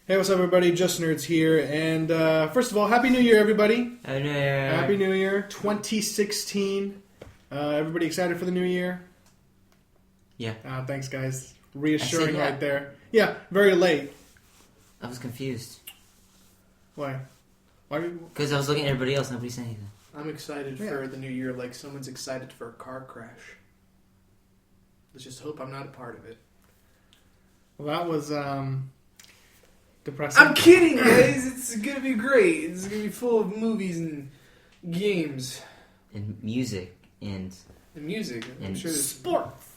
Hey, what's up, everybody? Just Nerds here. And first of all, Happy New Year, everybody. Happy New Year. Happy New Year 2016. Everybody excited for the new year? Yeah. Thanks, guys. Reassuring yeah. right there. Yeah, very late. I was confused. Why? Because I was looking at everybody else, nobody said anything. I'm excited for the new year like someone's excited for a car crash. Let's just hope I'm not a part of it. Well, that was depressing. I'm kidding, guys. It's going to be great. It's going to be full of movies and games. And music. And music. I'm and sure there's Sports.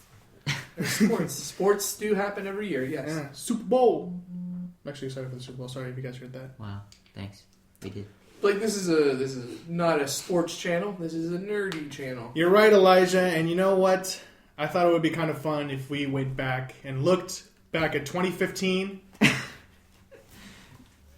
sports. Sports do happen every year, yes. Yeah. Super Bowl. I'm actually excited for the Super Bowl. Sorry if you guys heard that. wow, thanks. We did. Blake, this is not a sports channel. This is a nerdy channel. You're right, Elijah. And you know what? I thought it would be kind of fun if we went back and looked back at 2015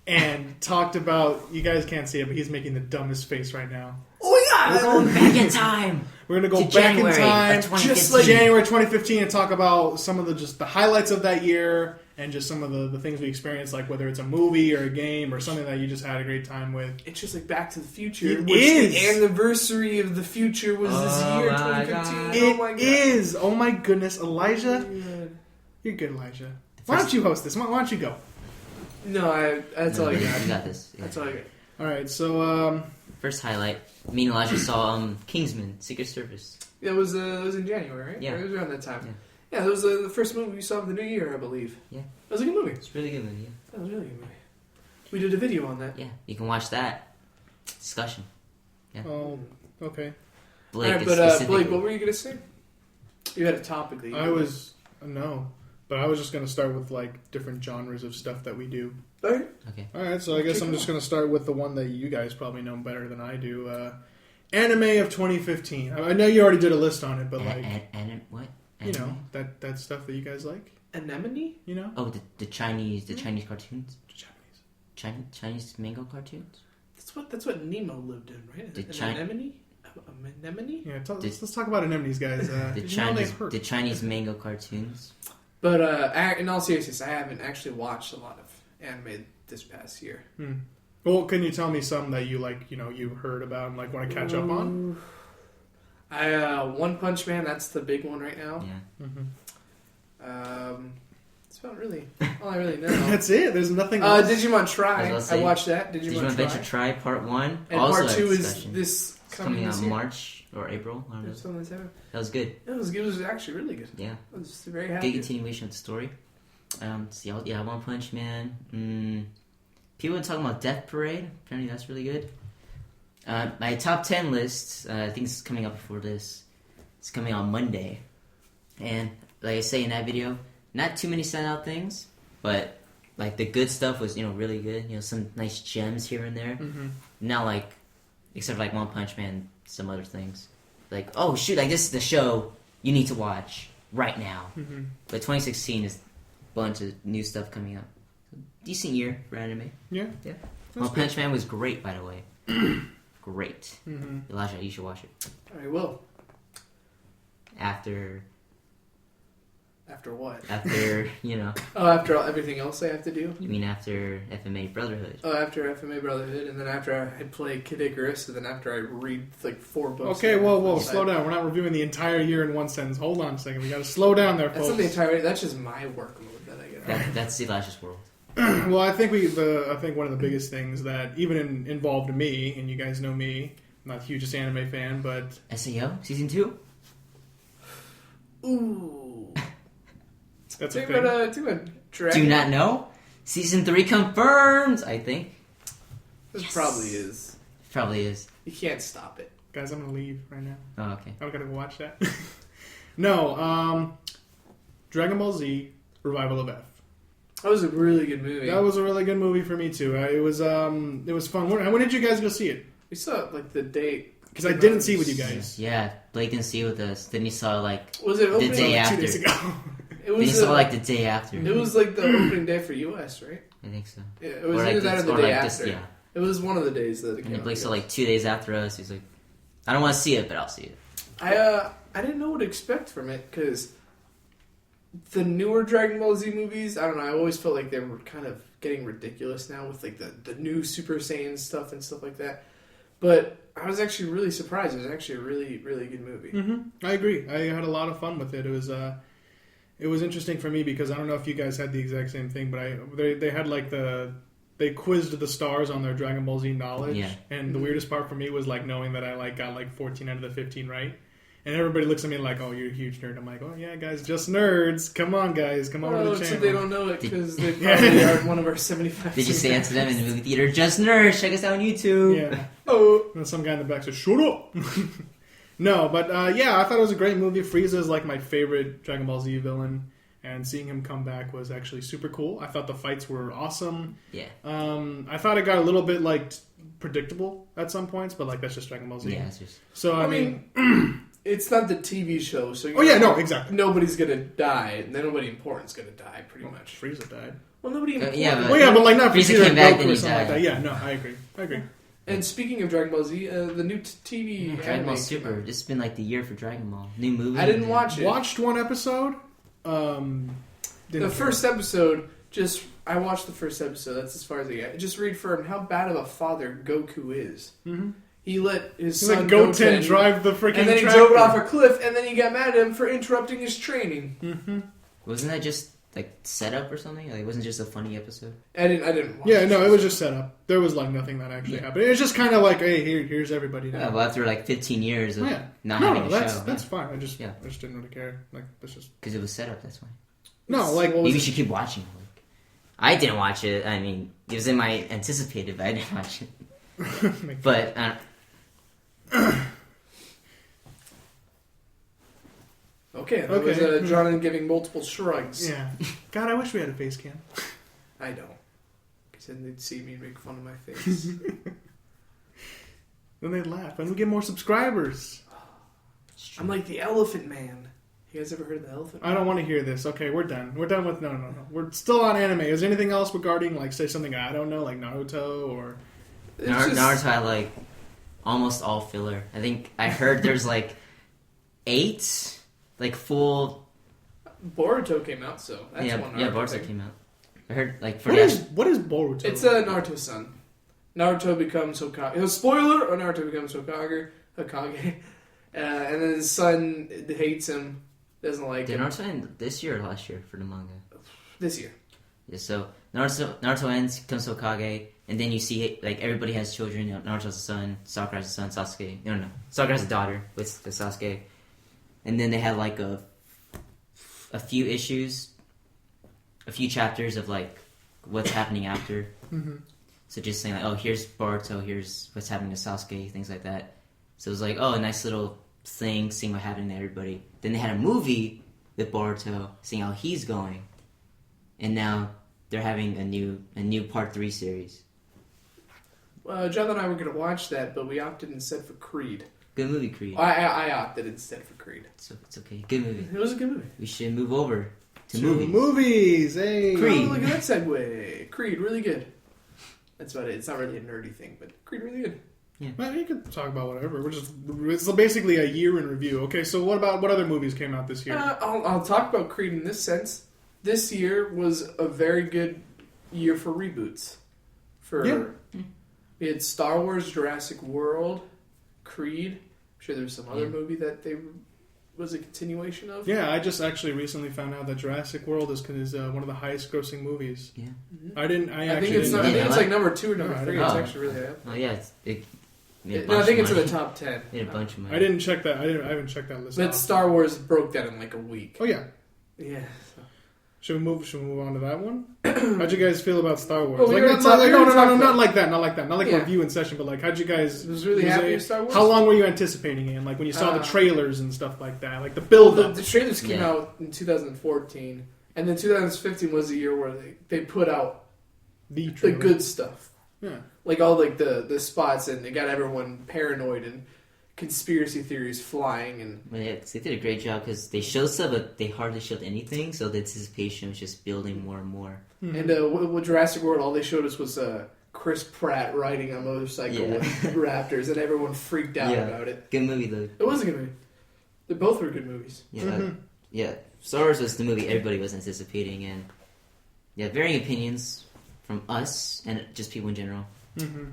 and talked about... You guys can't see it, but he's making the dumbest face right now. Oh, yeah! We're going back in time. We're going to go To back in January time, of 2015. just like January 2015, and talk about some of the highlights of that year and just some of the things we experienced, like whether it's a movie or a game or something that you just had a great time with. It's just like Back to the Future. It which is. The anniversary of the future was this year, 2015. God. It Oh my God. is. Oh my goodness, Elijah. God. You're good, Elijah. Why don't you host this? Why don't you go? No, that's all I got. You got this. Yeah. That's all I got. All right, so First highlight. Me and Elijah saw Kingsman, Secret Service. It was in January, right? Yeah. It was around that time. Yeah. Yeah, that was the first movie we saw of the new year, I believe. Yeah. That was a good movie. It's a really good movie. Yeah. That was a really good movie. We did a video on that. Yeah, you can watch that. Discussion. Yeah. oh, okay. Blake, All right, is but specifically. Blake, what were you gonna say? You had a topic that you I was just gonna start with like different genres of stuff that we do. Okay. Okay. All right, so I guess I'm just going to start with the one that you guys probably know better than I do. Anime of 2015. I know you already did a list on it, but like, What? you know, Anime? that stuff that you guys like, Anemone? you know? Oh, the Chinese cartoons? Japanese. Chinese mango cartoons? That's what Nemo lived in, right? The An anemone? Anemone? Yeah, let's talk about anemones, guys. The did you know they Chinese hurt? the Chinese mango cartoons. But in all seriousness, I haven't actually watched a lot of anime this past year. Well, can you tell me some that you like, you know, you heard about and like want to catch up on? One Punch Man, that's the big one right now. Yeah. That's about really all I really know. That's it. There's nothing else. Digimon Try. was I gonna say, watched that. Digimon Adventure Try Part 1. And also Part 2 is discussion. this It's coming this out year. March or April. I don't know. Something like that. That was good. It was actually really good. Yeah. I was very happy. Good continuation of the story. See, yeah, One Punch Man. People are talking about Death Parade. Apparently that's really good. My top 10 list, I think it's coming up before this. It's coming on Monday. And like I say in that video, not too many standout things, but like the good stuff was, you know, really good. You know, some nice gems here and there. Not like, except for like One Punch Man, some other things. Like, oh shoot, like this is the show you need to watch right now. But 2016 is a bunch of new stuff coming out. Decent year for anime. Yeah. One Punch Man was great, by the way. Great. Elijah, you should watch it. I will. After, what? you know, Oh, after everything else I have to do? you mean after FMA Brotherhood. Oh, after FMA Brotherhood, and then after I play Kid Icarus, and then after I read like 4 books. Okay, whoa, slow down. We're not reviewing the entire year in one sentence. Hold on a second. We got to slow down there, That's folks. not the entire. That's just my work mode that I get. That's Elijah's world. Well, I think I think one of the biggest things that even involved me, and you guys know me, I'm not the hugest anime fan, but SAO Season 2? Ooh. that's a Talk thing. about Dragon. Do not know? Season 3 confirmed, I think. This Yes. probably is. Probably is. You can't stop it. Guys, I'm gonna leave right now. Oh, okay. I'm gonna go watch that. No, Dragon Ball Z Revival of F. That was a really good movie. That was a really good movie for me too. It was fun. When did you guys go see it? We saw it like the date. Because I didn't see it with you guys. Yeah, Blake didn't see it with us. Then he saw like Was it opening? day Like after. 2 days ago. It Then he was saw like the day after. It was like the opening day for US, right? I think so. Yeah, it was Or either like that or this- the or day like this- after. yeah. It was one of the days that it And came then out, Blake I saw guess. like 2 days after us. He's like, I don't want to see it, but I'll see it. I didn't know what to expect from it because the newer Dragon Ball Z movies, I don't know, I always felt like they were kind of getting ridiculous now with like the new Super Saiyan stuff and stuff like that. But I was actually really surprised. It was actually a really, really good movie. Mm-hmm. I agree. I had a lot of fun with it. It was interesting for me because I don't know if you guys had the exact same thing, but they had like they quizzed the stars on their Dragon Ball Z knowledge, Yeah. and the weirdest part for me was like knowing that I like got like 14 out of the 15 right, and everybody looks at me like, "Oh, you're a huge nerd." I'm like, "Oh yeah, guys, just nerds. Come on, guys, come over to the So channel." they don't know it because they probably are one of our 75. Did you say that to them in the movie theater? Just nerds, check us out on YouTube. Yeah. Oh, And some guy in the back says, "Shut up." No, but yeah, I thought it was a great movie. Frieza is like my favorite Dragon Ball Z villain. And seeing him come back was actually super cool. I thought the fights were awesome. Yeah. I thought it got a little bit like predictable at some points, but like that's just Dragon Ball Z. Yeah, it's just... So I mean, it's not the TV show, so exactly. nobody's gonna die. Nobody important's gonna die, pretty much. Frieza died. Well, nobody. yeah, but like not Frieza Vegeta came back, Goku then or he something like died. that. Yeah, no, I agree. And speaking of Dragon Ball Z, the new TV Dragon anime Ball came Super. out. This has been like the year for Dragon Ball. New movie. I didn't watch it. Watched one episode. The first episode, I watched the first episode. That's as far as I get. It just reaffirmed how bad of a father Goku is. Mm-hmm. He let his He's son like Goten Goten drive the freaking and then he tractor. drove it off a cliff, and then he got mad at him for interrupting his training. Mm-hmm. Wasn't that just like setup or something? Like, it wasn't just a funny episode. I didn't watch Yeah, no, it was just set up. There was like nothing that actually happened. It was just kind of like, hey, here's everybody now. Yeah, well, after like 15 years of not No, having a that's show. that's fine. I just Yeah. didn't really care. Like that's just Because it was set up, that's why. no, like Maybe you should keep watching. Like, I didn't watch it. I mean, it was in my anticipated, but I didn't watch it. But Okay, that was Jonathan giving multiple shrugs. yeah. God, I wish we had a face cam. I don't. Because then they'd see me and make fun of my face. Then they'd laugh, and we get more subscribers. I'm like the Elephant Man. You guys ever heard of the Elephant Man? I don't want to hear this. Okay, we're done. We're done with no. We're still on anime. Is there anything else regarding like say something I don't know, like Naruto or? Naruto had like almost all filler. I think I heard there's like 8 like full. Boruto came out, so that's one Naruto Boruto thing. came out. I heard like for What is Boruto? It's Naruto's son. Naruto becomes Hokage. Spoiler: Naruto becomes Hokage, and then his son hates him, doesn't like Did him. Naruto end this year or last year for the manga? This year. Yeah, so Naruto ends, becomes Hokage, and then you see like everybody has children. You know, Naruto has a son, Sakura has a son, Sasuke. No, Sakura has a daughter with Sasuke, and then they have like a few issues, a few chapters of like what's happening after. Mm-hmm. So just saying like, oh, here's Boruto, here's what's happening to Sasuke, things like that. So it was like, oh, a nice little thing, seeing what happened to everybody. Then they had a movie with Boruto, seeing how he's going, and now they're having a new Part 3 series. John and I were going to watch that, but we opted instead for Creed. Good movie, Creed. I opted instead for Creed. So it's okay. Good movie. It was a good movie. We should move over to To movies. movies. Hey. Creed. Oh, look at that segue. Creed, really good. That's about it. It's not really a nerdy thing, but Creed, really good. Well, you can talk about whatever. It's basically a year in review. Okay, so what other movies came out this year? I'll talk about Creed in this sense. This year was a very good year for reboots. We had Star Wars, Jurassic World, Creed. I'm sure there was some other movie that was a continuation of. Yeah, I just actually recently found out that Jurassic World is one of the highest grossing movies. Yeah. I think it's like number 2 or number 3. It's Oh. actually really high. Oh yeah, it made a No, I bunch think of it's in money. the top 10. Made a bunch of money. I didn't check that. I haven't checked that list. But out. Star Wars broke that in like a week. Oh yeah. Yeah. Should we move on to that one? How'd you guys feel about Star Wars? Well, we like, already not, talked- like, we no, already no, no, talked not about- like that. Not like a Yeah. review and session, but like, how'd you guys? I was really happy with Star Wars. How long were you anticipating it? And like when you saw the trailers and stuff like that, like the build up. The trailers came Yeah. out in 2014, and then 2015 was the year where they put out The the good stuff. Yeah. Like all like the spots, and it got everyone paranoid and conspiracy theories flying, and But yeah, they did a great job because they showed stuff, but they hardly showed anything. So the anticipation was just building more and more. and with Jurassic World, all they showed us was Chris Pratt riding a motorcycle with raptors, and everyone freaked out about it. Good movie though. It was a good movie. They both were good movies. Yeah, yeah. Star Wars was the movie everybody was anticipating, and varying opinions. from us and just people in general. Mm-hmm.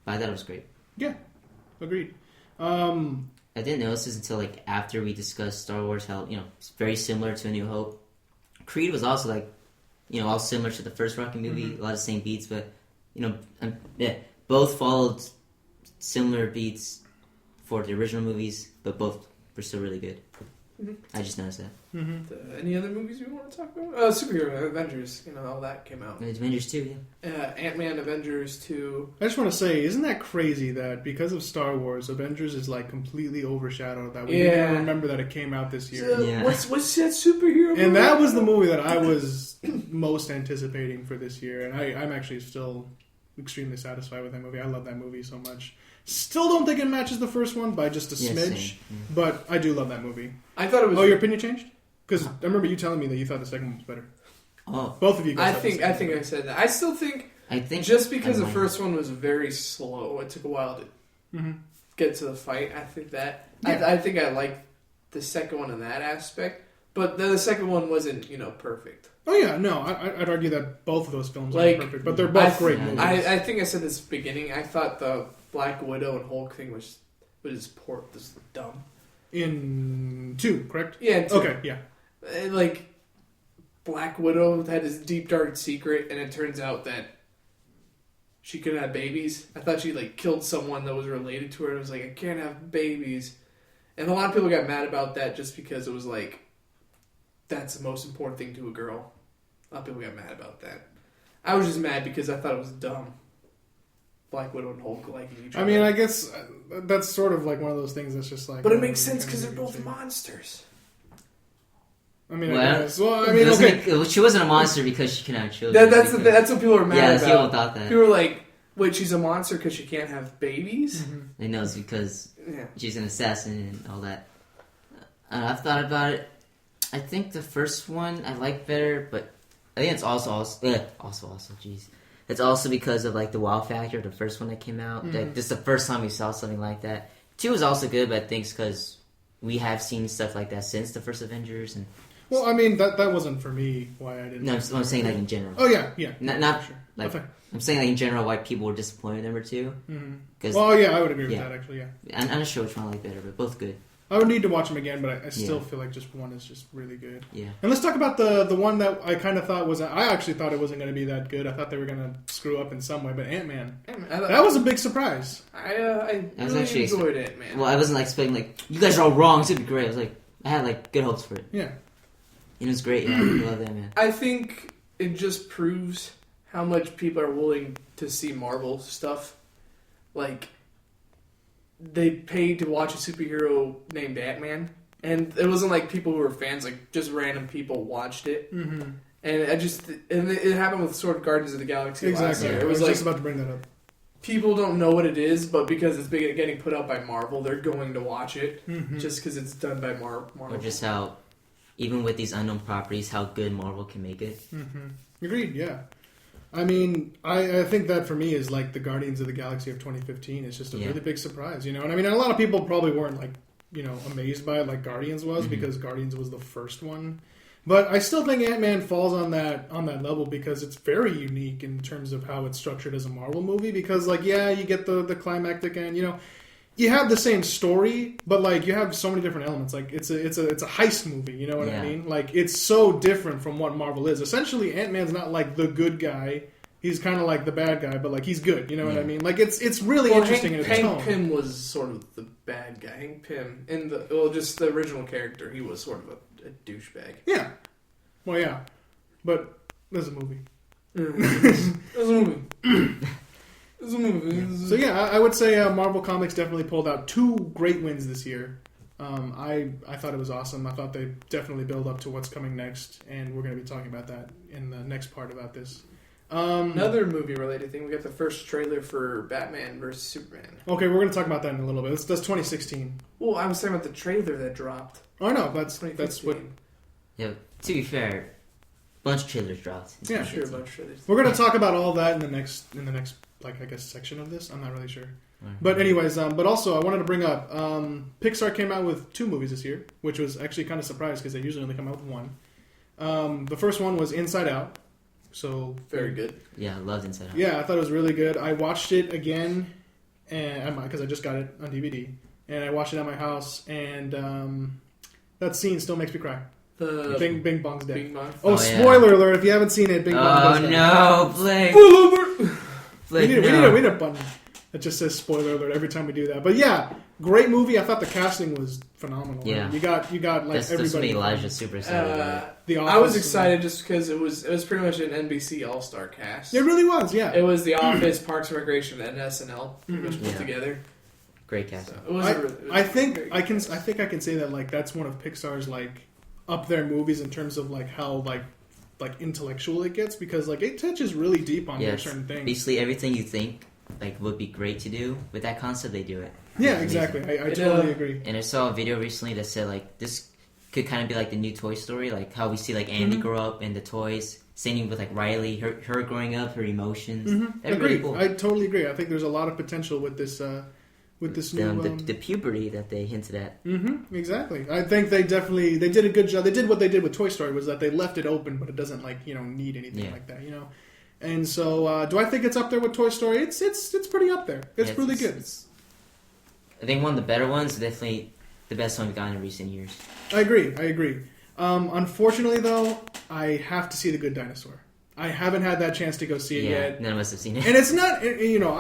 But I thought it was great. Yeah, agreed. I didn't notice this until like after we discussed Star Wars, how it's very similar to A New Hope. Creed was also like, all similar to the first Rocky movie, a lot of same beats, but both followed similar beats for the original movies, but both were still really good. Mm-hmm. I just noticed that. Mm-hmm. Any other movies we want to talk about? Superhero Avengers, all that came out. Avengers 2, yeah. Ant-Man, Avengers 2. I just want to say, isn't that crazy that because of Star Wars, Avengers is like completely overshadowed? That we didn't even remember that it came out this year. So, what's that superhero movie? And that was the movie that I was most anticipating for this year, and I'm actually still extremely satisfied with that movie. I love that movie so much. Still don't think it matches the first one by just a smidge, but I do love that movie. I thought it was. Oh, your opinion changed? Because I remember you telling me that you thought the second one was better. Oh, both of you guys. I think I said that. I still think. I think just because the first one was very slow, it took a while to get to the fight. I think that. Yeah. I think I like the second one in that aspect, but the second one wasn't perfect. Oh yeah, no, I'd argue that both of those films are perfect, but they're both great movies. I think I said this at the beginning. I thought the Black Widow and Hulk thing was dumb. In 2, correct? Yeah. In 2. Okay, yeah. Like Black Widow had this deep dark secret, and it turns out that she couldn't have babies. I thought she killed someone that was related to her. And it was like, I can't have babies, and a lot of people got mad about that just because it was like that's the most important thing to a girl. A lot of people got mad about that. I was just mad because I thought it was dumb. Black Widow and Hulk liking each other. I mean, I guess that's sort of like one of those things that's just like... But it makes sense because they're both monsters. I mean, okay. She wasn't a monster because she can have children. That's what people are mad about. Yeah, people thought that. People were like, wait, she's a monster because she can't have babies? Mm-hmm. They know it's because she's an assassin and all that. I've thought about it. I think the first one I like better, but I think it's also jeez. It's also because of the wow factor of the first one that came out. Like, this is the first time we saw something like that. 2 is also good, but I think it's because we have seen stuff like that since the first Avengers. And well, I mean that wasn't for me why I didn't. No, I'm saying in general. Oh yeah. Not sure. okay. I'm saying in general why people were disappointed in number 2. Well, yeah, I would agree with that actually. Yeah. I'm not sure which one I like better, but both good. I would need to watch them again, but I still feel like just one is just really good. Yeah. And let's talk about the one that I kind of thought was... I actually thought it wasn't going to be that good. I thought they were going to screw up in some way, but Ant-Man. That was a big surprise. I really enjoyed Ant-Man. Well, I wasn't expecting, you guys are all wrong. It's going to be great. I was I had, good hopes for it. Yeah. It was great. Yeah, I love Ant-Man. I think it just proves how much people are willing to see Marvel stuff. They paid to watch a superhero named Ant-Man, and it wasn't like people who were fans, just random people watched it. Mm-hmm. And it happened with sort of Guardians of the Galaxy last year. It was just about to bring that up. People don't know what it is, but because it's getting put out by Marvel, they're going to watch it just because it's done by Marvel. Or just how, even with these unknown properties, how good Marvel can make it. Mm-hmm. Agreed, yeah. I mean, I think that for me is the Guardians of the Galaxy of 2015. It's just a really big surprise, And I mean, a lot of people probably weren't amazed by it like Guardians was because Guardians was the first one. But I still think Ant-Man falls on that level because it's very unique in terms of how it's structured as a Marvel movie. Because you get the climactic end, you have the same story, but you have so many different elements. It's a heist movie, you know what I mean? It's so different from what Marvel is. Essentially, Ant-Man's not the good guy. He's kind of the bad guy, but he's good. You know what I mean? It's really interesting in its tone. Hank Pym was sort of the bad guy. Hank Pym just the original character, he was sort of a douchebag. Yeah. Well, yeah, but there's a movie. There's a movie. So yeah, I would say Marvel Comics definitely pulled out 2 great wins this year. I thought it was awesome. I thought they definitely build up to what's coming next, and we're going to be talking about that in the next part about this. Another movie-related thing, we got the first trailer for Batman vs. Superman. Okay, we're going to talk about that in a little bit. That's 2016. Well, I was talking about the trailer that dropped. Oh, no, that's what... Yeah, to be fair, a bunch of trailers dropped. Yeah, sure, a bunch of trailers. We're going to talk about all that in the next I guess, section of this. I'm not really sure. But anyways, but also I wanted to bring up, Pixar came out with 2 movies this year, which was actually kind of surprised because they usually only come out with 1. The first one was Inside Out, So Very good. Yeah, I loved Inside Out. Yeah, I thought it was really good. I watched it again, and because I just got it on DVD, and I watched it at my house, and that scene still makes me cry. The Bing Bong's dead. Bing Bong. Oh, yeah. spoiler alert! If you haven't seen it, Bing Bong goes dead. no, Blake. Blake, We no. need a button that just says spoiler alert every time we do that. But yeah, great movie. I thought the casting was phenomenal. Yeah. You got like That's everybody. me, Elijah, super excited. The I was Office. excited just because it was pretty much an NBC All-Star cast. It really was, yeah. It was The Office, Parks and Recreation, and SNL pretty much put Yeah. together. Great cast. So it was I think very I good. think I can say that like that's one of Pixar's like up there movies in terms of like how like intellectual it gets, because like it touches really deep on Yes. certain things. Basically, everything you think like would be great to do with that concept, they do it. Yeah, It's amazing. exactly. I It, totally agree. And I saw a video recently that said like this could kind of be like the new Toy Story, like how we see like Andy grow up in the toys. Same thing with like Riley, her growing up, her emotions. That'd be Agree. really cool. I totally agree. I think there's a lot of potential with this new. The puberty that they hinted at. Exactly. I think they did a good job. They did what they did with Toy Story, was that they left it open, but it doesn't like need anything like that. And so, do I think it's up there with Toy Story? It's pretty up there. It's really good. I think one of the better ones, definitely the best one we've gotten in recent years. I agree. Unfortunately, though, I have to see The Good Dinosaur. I haven't had that chance to go see it yet. None of us have seen it. And it's not, I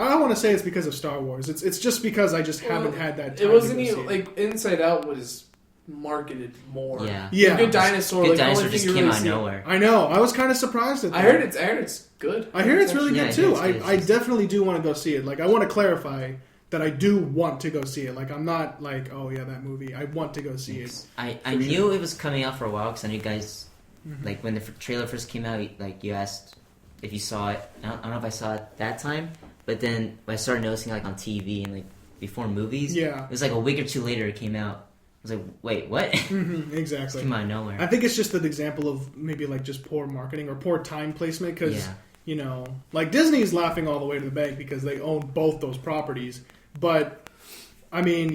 don't want to say it's because of Star Wars. It's just because I just haven't had that time. It wasn't to go even see it. like Inside Out was marketed more. Yeah. Yeah. The Good Dinosaur. Good like, the Dinosaur only just thing you came really out of see- nowhere. I know. I was kind of surprised at that. I heard it's good. I hear it's really Yeah, good too. it's good. I definitely do want to go see it. Like, I want to clarify that I do want to go see it. Like, I'm not like, oh yeah, that movie. I want to go see it. I knew it was coming out for a while because I knew you guys, like when the trailer first came out, like you asked if you saw it. I don't know if I saw it that time, but then I started noticing like on TV and like before movies. Yeah. It was like a week or two later it came out. I was like, wait, what? It Exactly. came out of nowhere. I think it's just an example of maybe like just poor marketing or poor time placement, because like Disney's laughing all the way to the bank because they own both those properties. But I mean,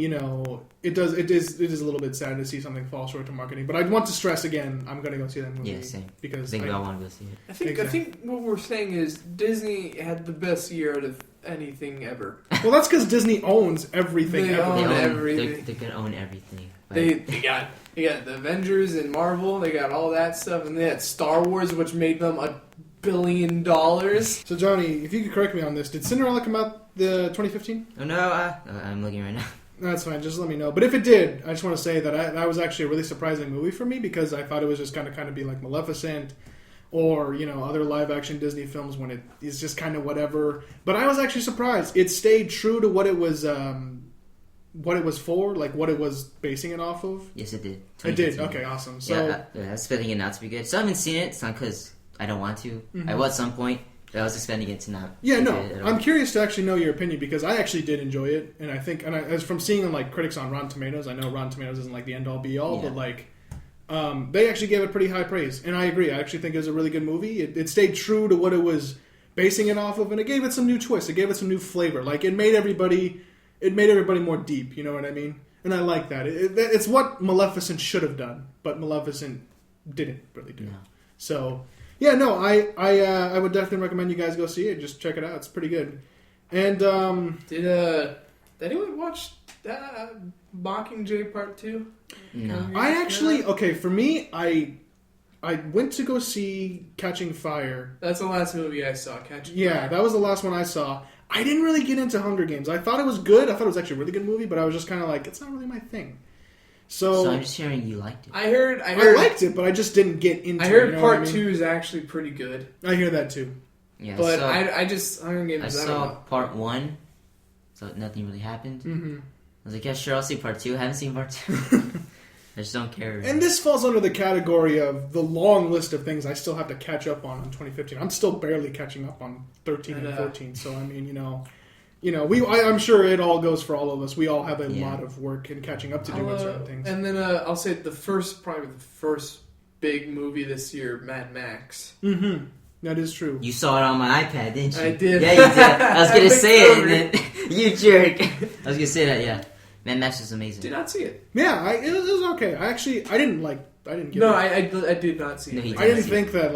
it is a little bit sad to see something fall short to marketing. But I want to stress again, I'm going to go see that movie. Yeah, same. Because I think we all want to go see it. I think what we're saying is Disney had the best year out of anything ever. Well, that's because Disney owns everything. They ever. own everything. They're gonna own everything. They got the Avengers and Marvel. They got all that stuff, and they had Star Wars, which made them $1 billion. So Johnny, if you could correct me on this, did Cinderella come out the 2015? Oh no, I'm looking right now. That's fine. Just let me know. But if it did, I just want to say that that was actually a really surprising movie for me, because I thought it was just kind of be like Maleficent or other live action Disney films when it is just kind of whatever. But I was actually surprised. It stayed true to what it was for, like what it was basing it off of. Yes, it did. It did. 2015. Okay, awesome. So I was expecting it not to be good. So I haven't seen it. It's not because I don't want to. I will at some point, but I was expecting it to not. yeah, be no, good at all. I'm curious to actually know your opinion, because I actually did enjoy it, and I think, as from seeing like critics on Rotten Tomatoes, I know Rotten Tomatoes isn't like the end all be all, Yeah. but like they actually gave it pretty high praise, and I agree. I actually think it was a really good movie. It stayed true to what it was basing it off of, and it gave it some new twists. It gave it some new flavor. Like it made everybody more deep. You know what I mean? And I like that. It's what Maleficent should have done, but Maleficent didn't really do. No. So. Yeah, no, I would definitely recommend you guys go see it. Just check it out; it's pretty good. And Did anyone watch Mockingjay Part 2? No. I actually for me, I went to go see Catching Fire. That's the last movie I saw. Yeah, that was the last one I saw. I didn't really get into Hunger Games. I thought it was good. I thought it was actually a really good movie, but I was just kind of like, it's not really my thing. So I'm just hearing you liked it. I heard. I liked it, but I just didn't get into it. I heard you know Part what I 2 mean? is actually pretty good. I hear that too. Yeah, But so I just Hunger Games. I I don't saw know. Part 1, so nothing really happened. Mm-hmm. I was like, yeah, sure, I'll see Part 2. I haven't seen Part 2. I just don't care. And this falls under the category of the long list of things I still have to catch up on 2015. I'm still barely catching up on 13 and 14. So I mean, I'm sure it all goes for all of us. We all have a lot of work and catching up to do on certain things. And then I'll say probably the first big movie this year, Mad Max. Mm-hmm. That is true. You saw it on my iPad, didn't you? I did. Yeah, you did. I was gonna I say it, looked and then you jerk. I was gonna say that. Yeah, Mad Max is amazing. Did not see it. Yeah, it was okay. I didn't get No, it. I did not see No, it. he I didn't think that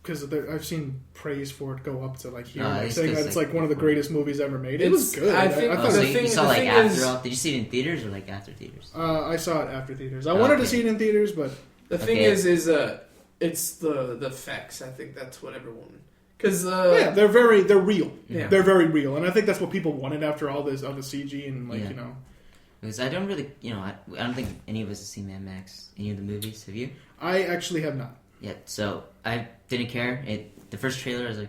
because I've seen praise for it go up to like here, It's saying that it's like one of the greatest movies ever made. It was good. I think thought so the you thing, saw the like thing after is, all? Did you see it in theaters or like after theaters? I saw it after theaters. I wanted to see it in theaters, but the thing is it's the effects. I think that's what everyone because yeah, they're real. Yeah. They're very real, and I think that's what people wanted after all the CG and like Yeah. you know. Because I don't really, I don't think any of us have seen Mad Max. Any of the movies? Have you? I actually have not. Yeah. So I didn't care. The first trailer, I was like,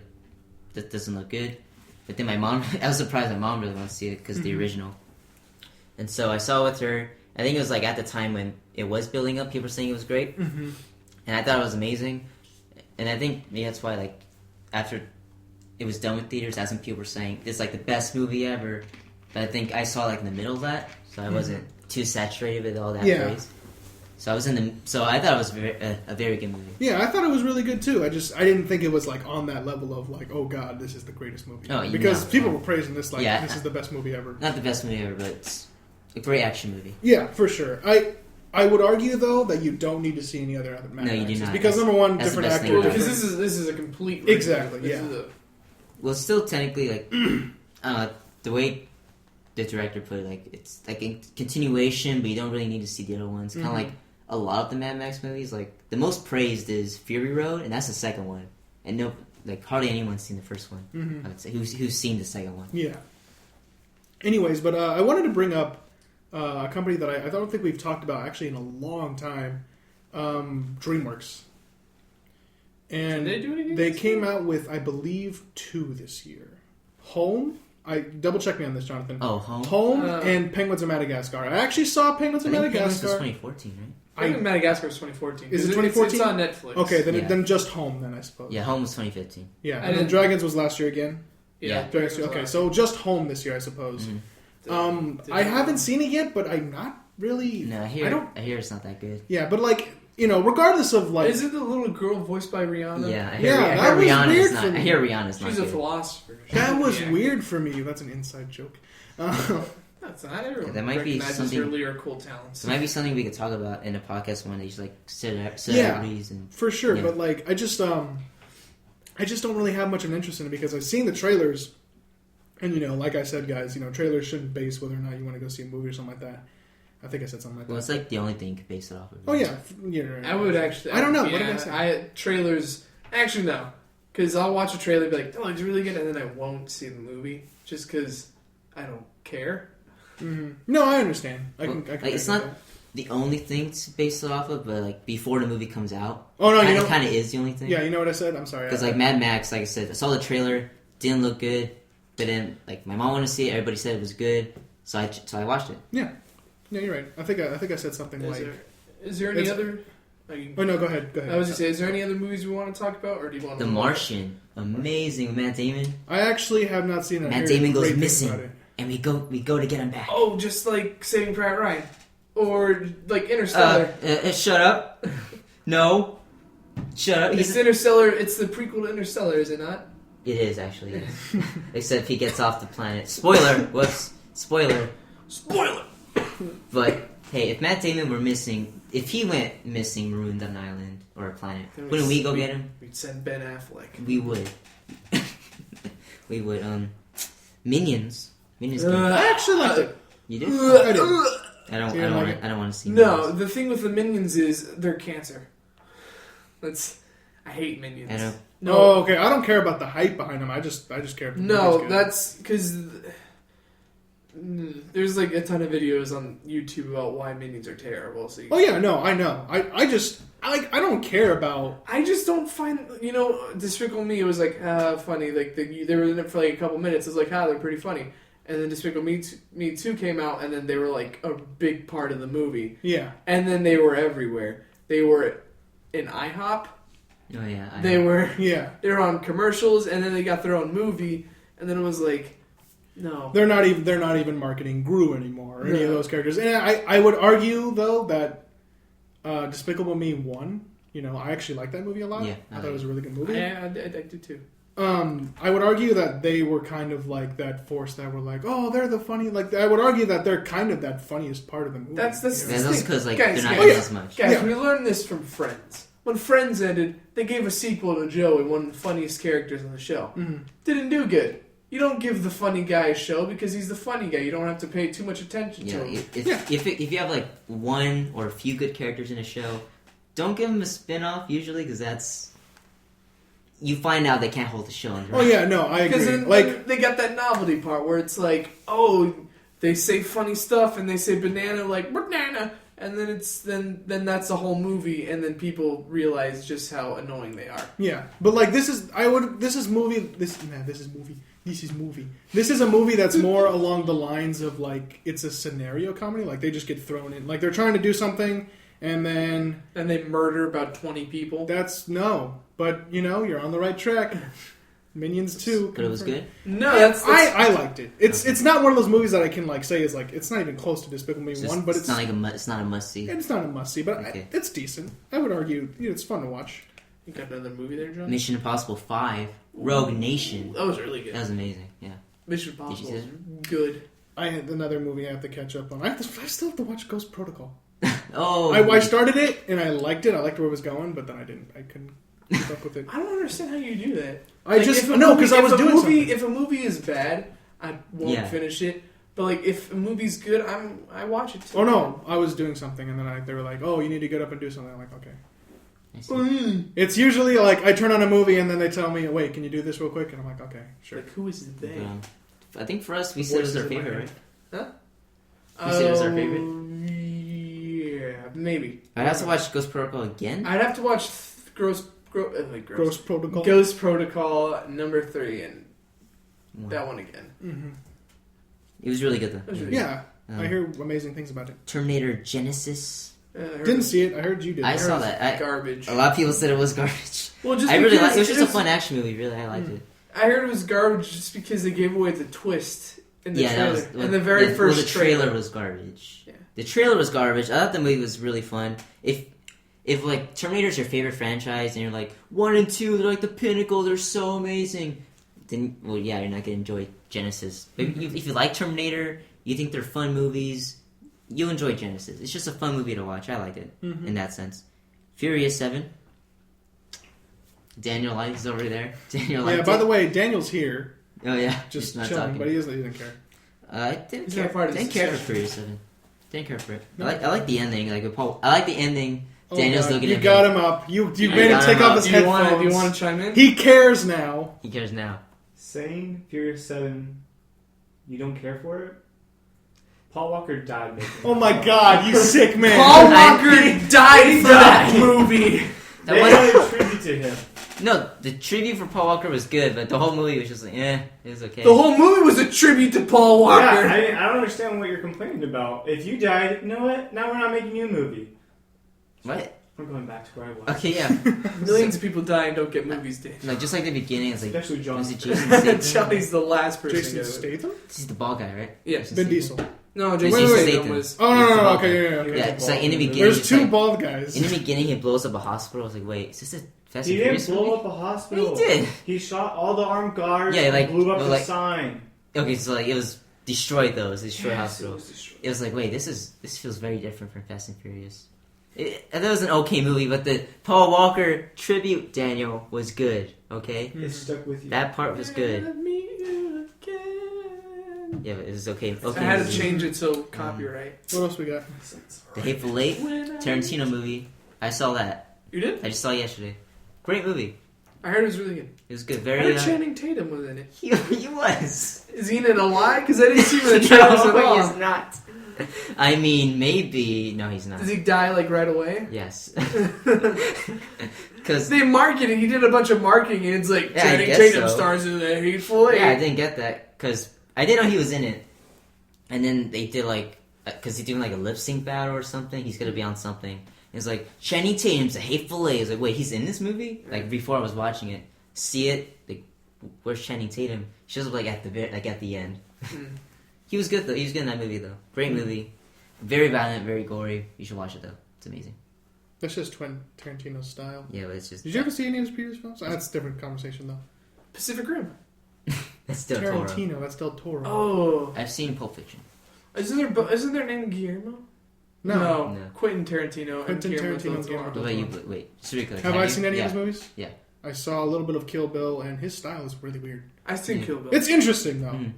that doesn't look good. But then my mom, I was surprised my mom really wanted to see it because the original. And so I saw it with her. I think it was like at the time when it was building up, people were saying it was great. Mm-hmm. And I thought it was amazing. And I think maybe that's why, like, after it was done with theaters, that's when people were saying it's like the best movie ever. But I think I saw like in the middle of that, so I wasn't too saturated with all that praise. So I was so I thought it was a very good movie. Yeah, I thought it was really good too. I didn't think it was like on that level of like, oh god, this is the greatest movie. Oh, because people were praising this like Yeah. this is the best movie ever. Not the best movie ever, but it's a great action movie. Yeah, for sure. I would argue though that you don't need to see any other Mad No, you do Maxes, not. because number one, That's the different best thing actors. about it. because this is a complete Exactly, this yeah. is Well, it's still technically like the way the director put it, like it's like a continuation, but you don't really need to see the other ones. Kind of like a lot of the Mad Max movies. Like the most praised is Fury Road, and that's the second one. And hardly anyone's seen the first one. Mhm. I would say who's seen the second one. Yeah. Anyways, but I wanted to bring up a company that I don't think we've talked about actually in a long time, DreamWorks. And Did they do anything they this came year? out with, I believe, 2 this year. Home. I double check me on this, Jonathan. Oh, Home. Home and Penguins of Madagascar. I actually saw Penguins I of think Penguins was Madagascar. 2014, right? I think Madagascar was 2014. Is it 'cause 2014? It's on Netflix. Okay, then Yeah. then just Home, then I suppose. Yeah, Home was 2015. Yeah, I and then didn't- Dragons was last year again. Yeah. Dragons, okay, so just Home this year, I suppose. I haven't seen it yet, but I'm not really. No, I hear it's not that good. Yeah, but like regardless of like, Is it the little girl voiced by Rihanna? Yeah, I hear that was Rihanna's weird not. for me. I hear Rihanna's not She's a good. philosopher. that was Yeah. weird for me. That's an inside joke. That's not everyone. That might be recognizes something- her lyrical talents. It might be something we could talk about in a podcast one day. Just like celebrities and For sure, Yeah. but like I just don't really have much of an interest in it because I've seen the trailers, and like I said, guys, trailers shouldn't base whether or not you want to go see a movie or something like that. I think I said something like well, that. it's like the only thing you could base it off of. Oh yeah, right. I would actually. I don't know. Yeah, What did I say? Trailers. Actually, no. Because I'll watch a trailer and be like, oh, it's really good, and then I won't see the movie just because I don't care. Mm-hmm. No, I understand. I Well, can like, it's agree not with that. the only thing to base it off of, but like before the movie comes out, Oh no, it kind of is the only thing. Yeah, you know what I said? I'm sorry. Because like Mad Max, like I said, I saw the trailer, didn't look good, but then like my mom wanted to see it, everybody said it was good, so I watched it. Yeah, you're right. I think I said something Is there any It's- other? Like, Oh no, go ahead. I was just say, is there any other movies we want to talk about, or do you want The Martian, amazing with Matt Damon. I actually have not seen that. Matt Heard Damon goes great things missing. about it. And we go to get him back. Oh, just like Saving Private Ryan, or like Interstellar. Shut up. No. Shut up. It's Interstellar. It's the prequel to Interstellar, is it not? It is actually. Yes. Except he gets off the planet. Spoiler. Whoops. Spoiler. But hey, if Matt Damon were missing, if he went missing, marooned on an island or a planet, Then wouldn't we go get him? We'd send Ben Affleck. We would. We would. Minions. Minions. I actually liked it. You do? I did. I don't. You I don't like want. it? I don't want to see. No, Minions. the thing with the Minions is they're cancer. I hate Minions. I know. No, Oh, okay. I don't care about the hype behind them. I just care. If the movie's no, good. that's because there's like a ton of videos on YouTube about why Minions are terrible. So Oh yeah, no, I know. I don't care about. I just don't find Despicable Me. It was like funny. Like they were in it for like a couple minutes. It was like they're pretty funny. And then Despicable Me 2 came out, and then they were like a big part of the movie. Yeah. And then they were everywhere. They were in IHOP. Oh yeah. I They know. were Yeah. they were on commercials, and then they got their own movie, and then it was like, no. They're not even marketing Gru anymore or any of No. those characters. And I would argue though that Despicable Me 1. I actually like that movie a lot. Yeah, I thought it was a really good movie. I do too. I would argue that they were kind of like that force that were like, oh, they're the funny. Like, I would argue that they're kind of that funniest part of the movie. That's Yeah, that's because like Guys, they're not guys, in as much. Guys, Yeah. we learned this from Friends. when Friends ended, they gave a sequel to Joey, one of the funniest characters on the show. Mhm. Didn't do good. You don't give the funny guy a show because he's the funny guy. You don't have to pay too much attention to him. If you have like one or a few good characters in a show, don't give them a spin-off usually because that's you find out they can't hold the show. Oh yeah, no, I agree. Because like they got that novelty part where it's like, oh, they say funny stuff and they say banana like banana, and then that's the whole movie, and then people realize just how annoying they are. Yeah, but like this is movie. This is a movie that's more along the lines of like it's a scenario comedy. Like they just get thrown in. Like they're trying to do something and then they murder about 20 people. But you're on the right track. Minions 2. But it was good? No, I liked it. It's not one of those movies that I can like say is like it's not even close to Despicable Me 1, but it's not like it's not a must see. It's not a must see, but it's decent. I would argue it's fun to watch. You got another movie there, John? Mission Impossible 5, Rogue Nation. That was really good. That was amazing. Yeah. Mission Impossible was good. I had another movie I have to catch up on. I still have to watch Ghost Protocol. Oh, I started it and I liked it. I liked where it was going, but then I couldn't keep up with it. I don't understand how you do that. Because I was doing something. If a movie is bad, I won't finish it. But like, if a movie's good, I watch it too. Oh no, I was doing something and then they were like, "Oh, you need to get up and do something." I'm like, "Okay." It's usually like I turn on a movie and then they tell me, "Wait, can you do this real quick?" And I'm like, "Okay, sure." Like, who is they? I think for us, we said it was our favorite, right? Huh? We said it was our favorite. Yeah, maybe. I'd have to watch Ghost Protocol again. I'd have to watch Ghost Protocol. Ghost Protocol number 3 and that one again. Mm-hmm. It was really good though. I hear amazing things about it. Terminator Genesis. Didn't see it. I heard you did. I saw that. Garbage. A lot of people said it was garbage. Well, just I really liked it. It was just a fun action movie. Really, I liked it. I heard it was garbage just because they gave away the twist in the trailer. In the very first trailer. The trailer was garbage. Yeah. The trailer was garbage. I thought the movie was really fun. If like Terminator's your favorite franchise and you're like 1 and 2, they're like the pinnacle. They're so amazing. Then you're not gonna enjoy Genesis. But if you like Terminator, you think they're fun movies, you'll enjoy Genesis. It's just a fun movie to watch. I liked it in that sense. Furious 7. Daniel likes over there. Daniel liked by the way, Daniel's here. Oh yeah, just not chilling, but he didn't care. I didn't care for Furious 7. Didn't care for it. I like the ending. Like with Paul, I like the ending. Daniel's looking at me. You got him up. You made him take off his headphones. Do you want to chime in? He cares now. He cares now. Saying Furious 7, you don't care for it? Paul Walker died making it. Oh my god, you sick man. Paul Walker died for that movie. They had a tribute to him. No, the tribute for Paul Walker was good, but the whole movie was just like, it was okay. The whole movie was a tribute to Paul Walker. Yeah, I don't understand what you're complaining about. If you died, you know what? Now we're not making you a movie. What? We're going back to where I was. Okay, yeah. Millions of people die and don't get movies, Dave. Like, just like the beginning, it's like... Especially John. Was it Jason Statham? Johnny's the last person Jason Statham? He's the ball guy, right? Yes. Vin Diesel. No, Jason Statham was... Oh, no, okay, yeah. Yeah, it's like in the beginning... There's two bald guys. In the beginning, he blows up a hospital. I was like, wait, is this a Fast and Furious movie? He didn't blow up a hospital. Yeah, he did. He shot all the armed guards and blew up the sign. Okay, so like, it was destroyed, though. It was destroyed hospital. It was like, wait, this feels very different from Fast and Furious. That was an okay movie, but the Paul Walker tribute, Daniel, was good, okay? It stuck with you. That part was good. Yeah, but it was okay. I had to change it so copyright. What else we got? The Hateful Eight, Tarantino movie. I saw that. You did? I just saw it yesterday. Great movie. I heard it was really good. It was good. I Very. heard Channing Tatum was in it. He was. Is he in it a lie? Because I didn't see him in the trailers at all. He's not. I mean, maybe. No, he's not. Does he die like right away? Yes. Because they marketed. He did a bunch of marketing, and it's like Channing Tatum stars in the Hateful Eight. Yeah, I didn't get that because I didn't know he was in it, and then they did like because he's doing like a lip sync battle or something. He's gonna be on something. It's like Channing Tatum's a Hateful Eight. It's like, wait, he's in this movie? Like before I was watching it, see it. Like, where's Channing Tatum? Shows up like at the end. He was good though. He was good in that movie though. Great movie. Very violent, very gory. You should watch it though. It's amazing. That's just Tarantino's style. Yeah, but it's just. Did you ever see any of his previous films? That's a different conversation though. Pacific Rim. That's Del Tarantino. Toro. That's Del Toro. Oh, I've seen Pulp Fiction. isn't their name Guillermo? No. No. Quentin Tarantino. Quentin and Guillermo Tarantino del and Guillermo Toro. What del about you? Toro. Wait, Surika, Have I seen any yeah. of his movies? Yeah. I saw a little bit of Kill Bill, and his style is really weird. I've seen Yeah. Kill Bill. It's interesting though. Mm.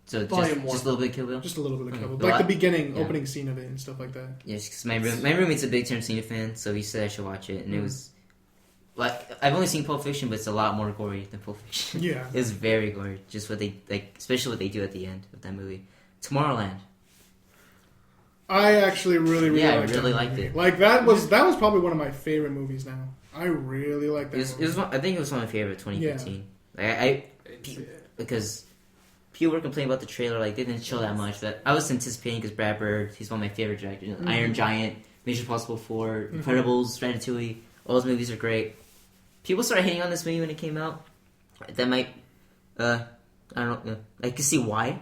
So Volume just one. a little bit of Kill Bill. Just a little bit of Kill Bill, Mm. like Well, the beginning, yeah. opening scene of it and stuff like that. Yes, because my roommate's a big Tarantino fan, so he said I should watch it, and it was like I've only seen Pulp Fiction, but it's a lot more gory than Pulp Fiction. Yeah. It was very gory, just what they like, especially what they do at the end of that movie. Tomorrowland. I actually really Yeah, I liked really that liked movie. it. Like that was probably one of my favorite movies now. I really like that. It was I think it was one of my favorite 2015. Like, because people were complaining about the trailer, like they didn't show that much, but I was anticipating because Brad Bird, he's one of my favorite directors. Mm-hmm. Iron Giant, Mission Impossible 4, Incredibles, Ratatouille, all those movies are great. People started hating on this movie when it came out. That might, I don't know, I can see why,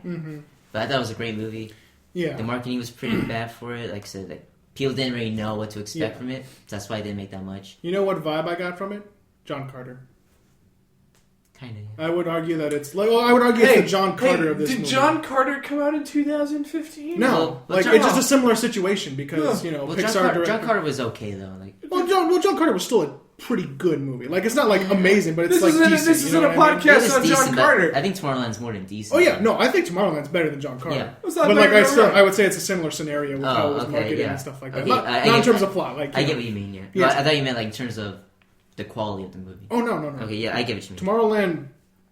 but I thought it was a great movie. Yeah. The marketing was pretty bad for it. Like I said, like, people didn't really know what to expect Yeah. from it. That's why it didn't make that much. You know what vibe I got from it? John Carter. Kind of. I would argue that it's like. Well, I would argue it's the John Carter of this did movie. John Carter come out in 2015? No, Well, like John- it's just a similar situation because No. you know Well, Pixar John Carter was okay though. Like, John Carter was still a pretty good movie. Like it's not like amazing, but it's This like isn't- decent. this you isn't know a what I mean? podcast. it was on John decent, but Carter. I think Tomorrowland's more than decent. Oh yeah, no, I think Tomorrowland's better than John Carter. Yeah. It's not But better like I than still, Ryan. I would say it's a similar scenario with Oh, how it was okay, marketed yeah. and stuff like that. Okay, Not I in get- terms of plot. Like I you get know. what you mean. Yeah, Yeah. But I thought you meant like in terms of the quality of the movie. Oh no. Okay, yeah, I get what you mean. Tomorrowland,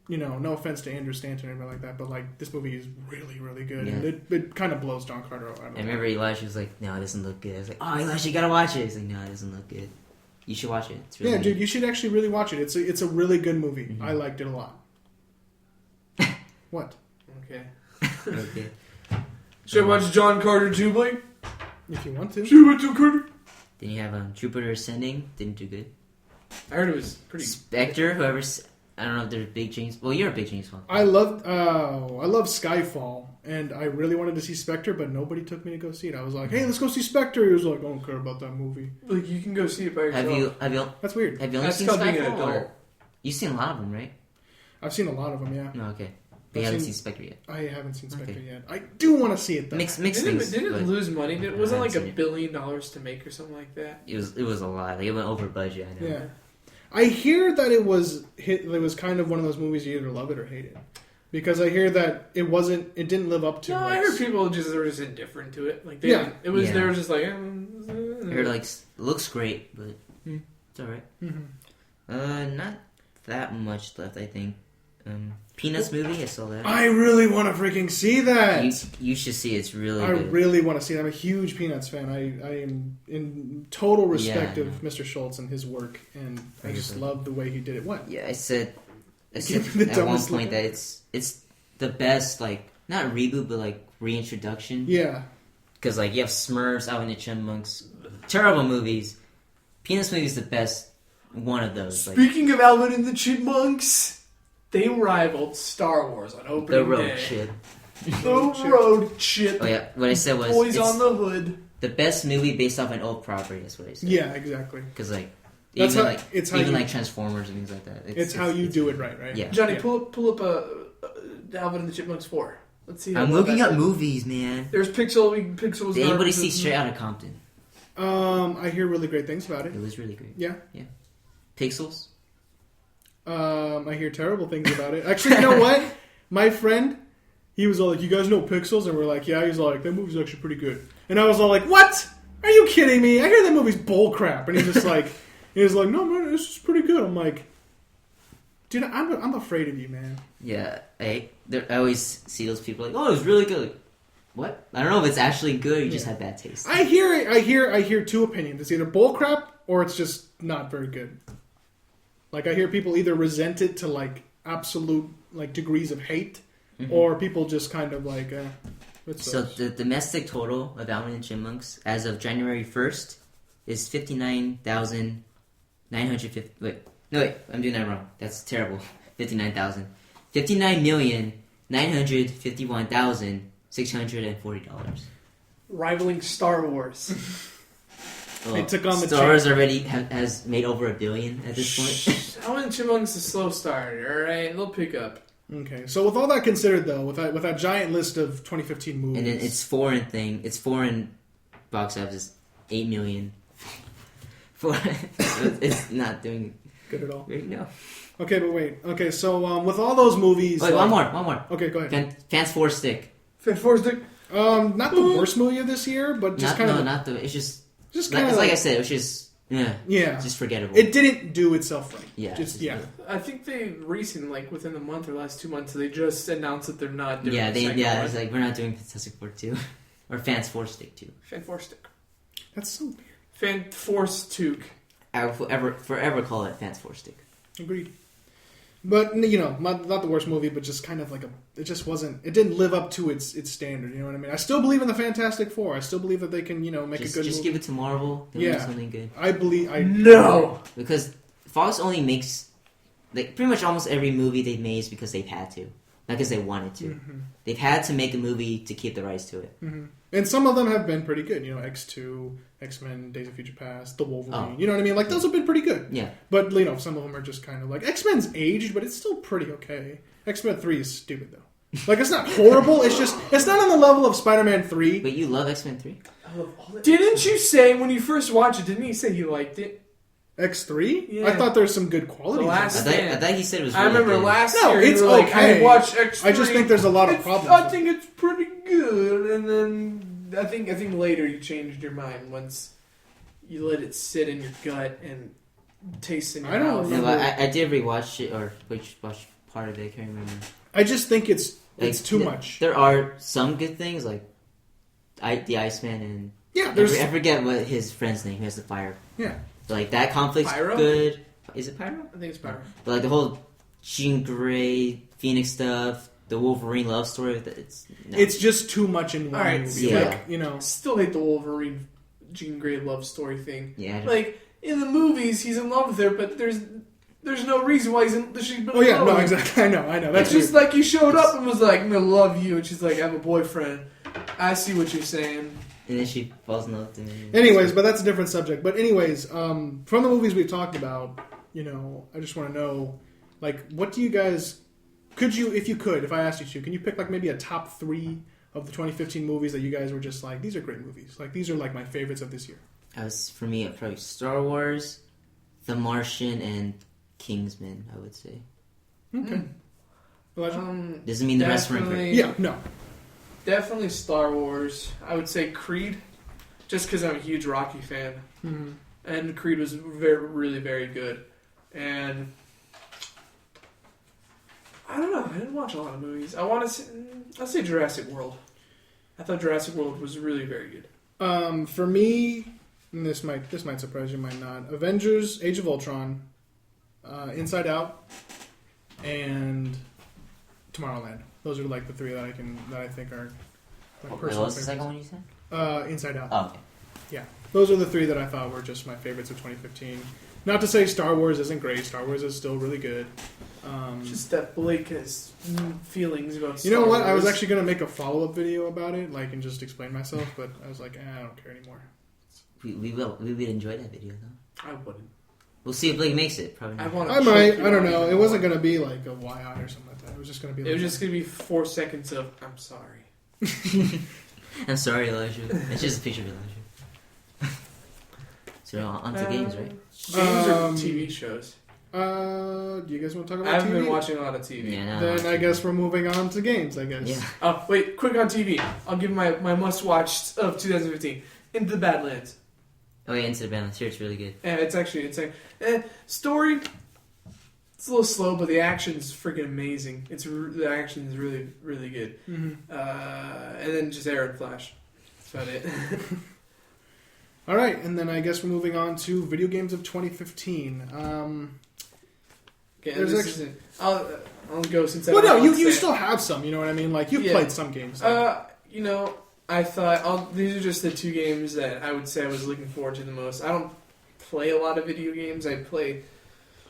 you know, no offense to Andrew Stanton or anything like that, but like this movie is really, really good, and Yeah. it kind of blows John Carter out. I remember Elijah was like, "No, it doesn't look good." I was like, "Oh, Elijah, you gotta watch it." He's like, "No, it doesn't look good. You should watch it. It's really Yeah, good." dude, you should actually really watch it. It's a really good movie. Mm-hmm. I liked it a lot. What? Okay. Okay. Should I watch John Carter too, Blake? If you want to. Should I watch John Carter? Then you have Jupiter Ascending. Didn't do good. I heard it was pretty. Spectre. I don't know if they're big James. Well, you're a big James fan. I love Skyfall, and I really wanted to see Spectre, but nobody took me to go see it. I was like, "Hey, let's go see Spectre." He was like, "I don't care about that movie." Like you can go see it by yourself. Have you That's weird. only That's seen called being an Skyfall? adult. Or you've seen a lot of them, right? I've seen a lot of them. Yeah, No, okay. But you I've haven't seen- seen Spectre yet. I haven't seen Spectre Okay. yet. I do want to see it though. Mixed Didn't things. it but lose money? It I wasn't haven't like seen $1 it. billion to make or something like that. It was a lot. Like, it went over budget. I know. Yeah, I hear that it was kind of one of those movies you either love it or hate it, because I hear that it didn't live up to. No, I what's- heard people were just indifferent to it. Like they, Yeah. it was. Yeah. They were just like. I heard like it looks great, but it's alright. Mhm. Not that much left. I think. Peanuts movie. I saw that. I really want to freaking see that. You should see it. It's really I good. really want to see it. I'm a huge Peanuts fan. I am in total respect Yeah, of Mr. Schultz and his work, and I Very just good. love the way he did it. What? Yeah, I said Give me the at one dumbest point look. that it's the best, like, not reboot but like reintroduction. Yeah. Because like you have Smurfs, Alvin and the Chipmunks, terrible movies. Peanuts movie is the best one of those. Like, Speaking of Alvin and the Chipmunks, they rivaled Star Wars on opening the road day. shit. The road chip. Oh yeah, what I said was Boys it's on the hood. the best movie based off an old property. That's what I said. Yeah, exactly. Because like That's even how- like it's how even you- like Transformers and things like that. It's how you do it right, right? Yeah. Johnny, Yeah. pull up Alvin and the Chipmunks 4. Let's see. how I'm well looking that up does. movies, man. There's Pixels. Did anybody see Straight Outta Compton? I hear really great things about it. It was really great. Yeah. Pixels. I hear terrible things about it. Actually, you know what? My friend, he was all like, "You guys know Pixels?" And we're like, "Yeah." He's all like, "That movie's actually pretty good." And I was all like, "What? Are you kidding me? I hear that movie's bull crap." And he's just like, he was like, "No, man, this is pretty good." I'm like, "Dude, I'm afraid of you, man." Yeah, I always see those people like, "Oh, it was really good." Like, what? I don't know if it's actually good. Or you just Yeah. had bad taste. I hear two opinions. It's either bull crap or it's just not very good. Like I hear people either resent it to like absolute like degrees of hate, or people just kind of like. So the domestic total of Alvin and Chipmunks as of January 1st is 59,950. Wait, I'm doing that wrong. That's terrible. 59,000. $59,951,640. Rivaling Star Wars. Well, They took on the Star Wars already has made over $1 billion at this point. Alvin and Chipmunks is a slow starter. All right, they'll pick up. Okay, so with all that considered, though, with that giant list of 2015 movies, And then it's foreign, box office is 8 million. It's not doing Good at all. no. Okay, but wait. Okay, so with all those movies... Wait, one more. Okay, go ahead. Fans 4 Stick. Not the worst movie of this year, but just It's just kind of like I said, it was just yeah, just forgettable. It didn't do itself right. Yeah, I think they within the month or last 2 months, they just announced that they're not doing. It's like we're not doing Fantastic Four 2 or Fans 4 Stick 2. Fan Force Stick. That's so weird. Fan Force Took. I will forever call it Fans 4 Stick. Agreed. But not the worst movie, but just kind of like it just wasn't. It didn't live up to its standard. You know what I mean? I still believe in the Fantastic Four. I still believe that they can make a good. Just movie. give it to Marvel. They'll make something good. I believe. No, because Fox only makes like pretty much almost every movie they've made is because they've had to, not because they wanted to. Mm-hmm. They've had to make a movie to keep the rights to it. Mm-hmm. And some of them have been pretty good. X2, X-Men, Days of Future Past, The Wolverine. Oh. You know what I mean? Like those have been pretty good. Yeah. But some of them are just kind of like X-Men's aged, but it's still pretty okay. X-Men 3 is stupid though. Like it's not horrible. It's not on the level of Spider-Man 3. But you love X-Men 3? Didn't you say when you first watched it? Didn't you say you liked it? X3? Yeah. I thought there's some good qualities. I thought he said it was. I really remember good. last No, year. it's you were like, okay. I watched X3. I just think there's a lot of problems. I think it's pretty good, and then I think later you changed your mind once you let it sit in your gut and taste in your mouth. No, I did rewatch it or watch part of it. I can't remember. I just think it's too much. There are some good things like the Iceman and I forget what his friend's name. He has the fire. Yeah. So, like that conflict's Pyro? good. Is it Pyro? I think it's Pyro. But like the whole Jean Grey, Phoenix stuff, the Wolverine love story. It's just too much in one All right, movie. yeah. Like, Still hate the Wolverine Jean Grey love story thing. Yeah. Like in the movies, he's in love with her, but there's no reason why she's been. Oh yeah, in love no, with him. exactly. I know. That's It's just weird. like he showed up and was like, "I'm gonna love you," and she's like, "I have a boyfriend." I see what you're saying. And then she falls in love with him. Anyways, but that's a different subject. But anyways, from the movies we've talked about, I just want to know, like, what do you guys? If I asked you to, can you pick like maybe a top 3 of the 2015 movies that you guys were just like, these are great movies. Like these are like my favorites of this year. For me, probably Star Wars, The Martian, and Kingsman. I would say. Okay. Elijah? Doesn't mean the rest weren't great. Yeah. No. Definitely Star Wars. I would say Creed, just because I'm a huge Rocky fan, and Creed was really, very good. And I don't know. I didn't watch a lot of movies. I'll say Jurassic World. I thought Jurassic World was really very good. For me, and this might surprise you, might not. Avengers: Age of Ultron, Inside Out, and Tomorrowland. Those are like the 3 that I think are my What personal was the favorites. second one you said? Inside Out. Oh, okay. Yeah, those are the 3 that I thought were just my favorites of 2015. Not to say Star Wars isn't great. Star Wars is still really good. Just that Blake has feelings about Star You know what? Wars. I was actually going to make a follow-up video about it, and just explain myself, but I was like, I don't care anymore. We would enjoy that video though. I wouldn't. We'll see if Blake makes it. Probably. Not. I might. I don't know. It wasn't going to be like a YI or something like that. It was just going to be. It was just going to be 4 seconds of I'm sorry. I'm sorry, Elijah. It's just a picture of Elijah. So on to games, right? Games or TV shows? Do you guys want to talk about I haven't TV? been watching a lot of TV. Yeah, no, Then I guess we're moving on to games, I guess. Yeah. Oh, wait, quick on TV. I'll give my must-watch of 2015. Into the Badlands. Oh yeah, Into the Badlands. Here, it's really good. And it's actually insane. Story, it's a little slow, but the action's freaking amazing. The action is really, really good. Mm-hmm. And then just Arrow and Flash. That's about it. All right, and then I guess we're moving on to video games of 2015. Okay, There's this actually- isn't- I'll go since I Well, no, don't you understand. still have some. You know what I mean? Like you've Yeah. played some games. I thought these are just the 2 games that I would say I was looking forward to the most. I don't play a lot of video games. I play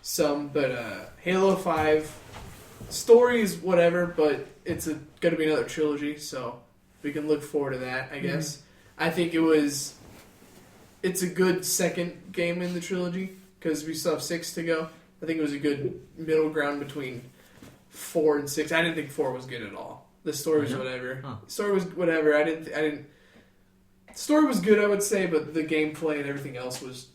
some, but Halo 5 story is whatever, but it's going to be another trilogy, so we can look forward to that, I guess. I think it's a good second game in the trilogy because we still have 6 to go. I think it was a good middle ground between 4 and 6. I didn't think 4 was good at all. The story was whatever. Huh. The story was whatever. I didn't. Story was good, I would say, but the gameplay and everything else was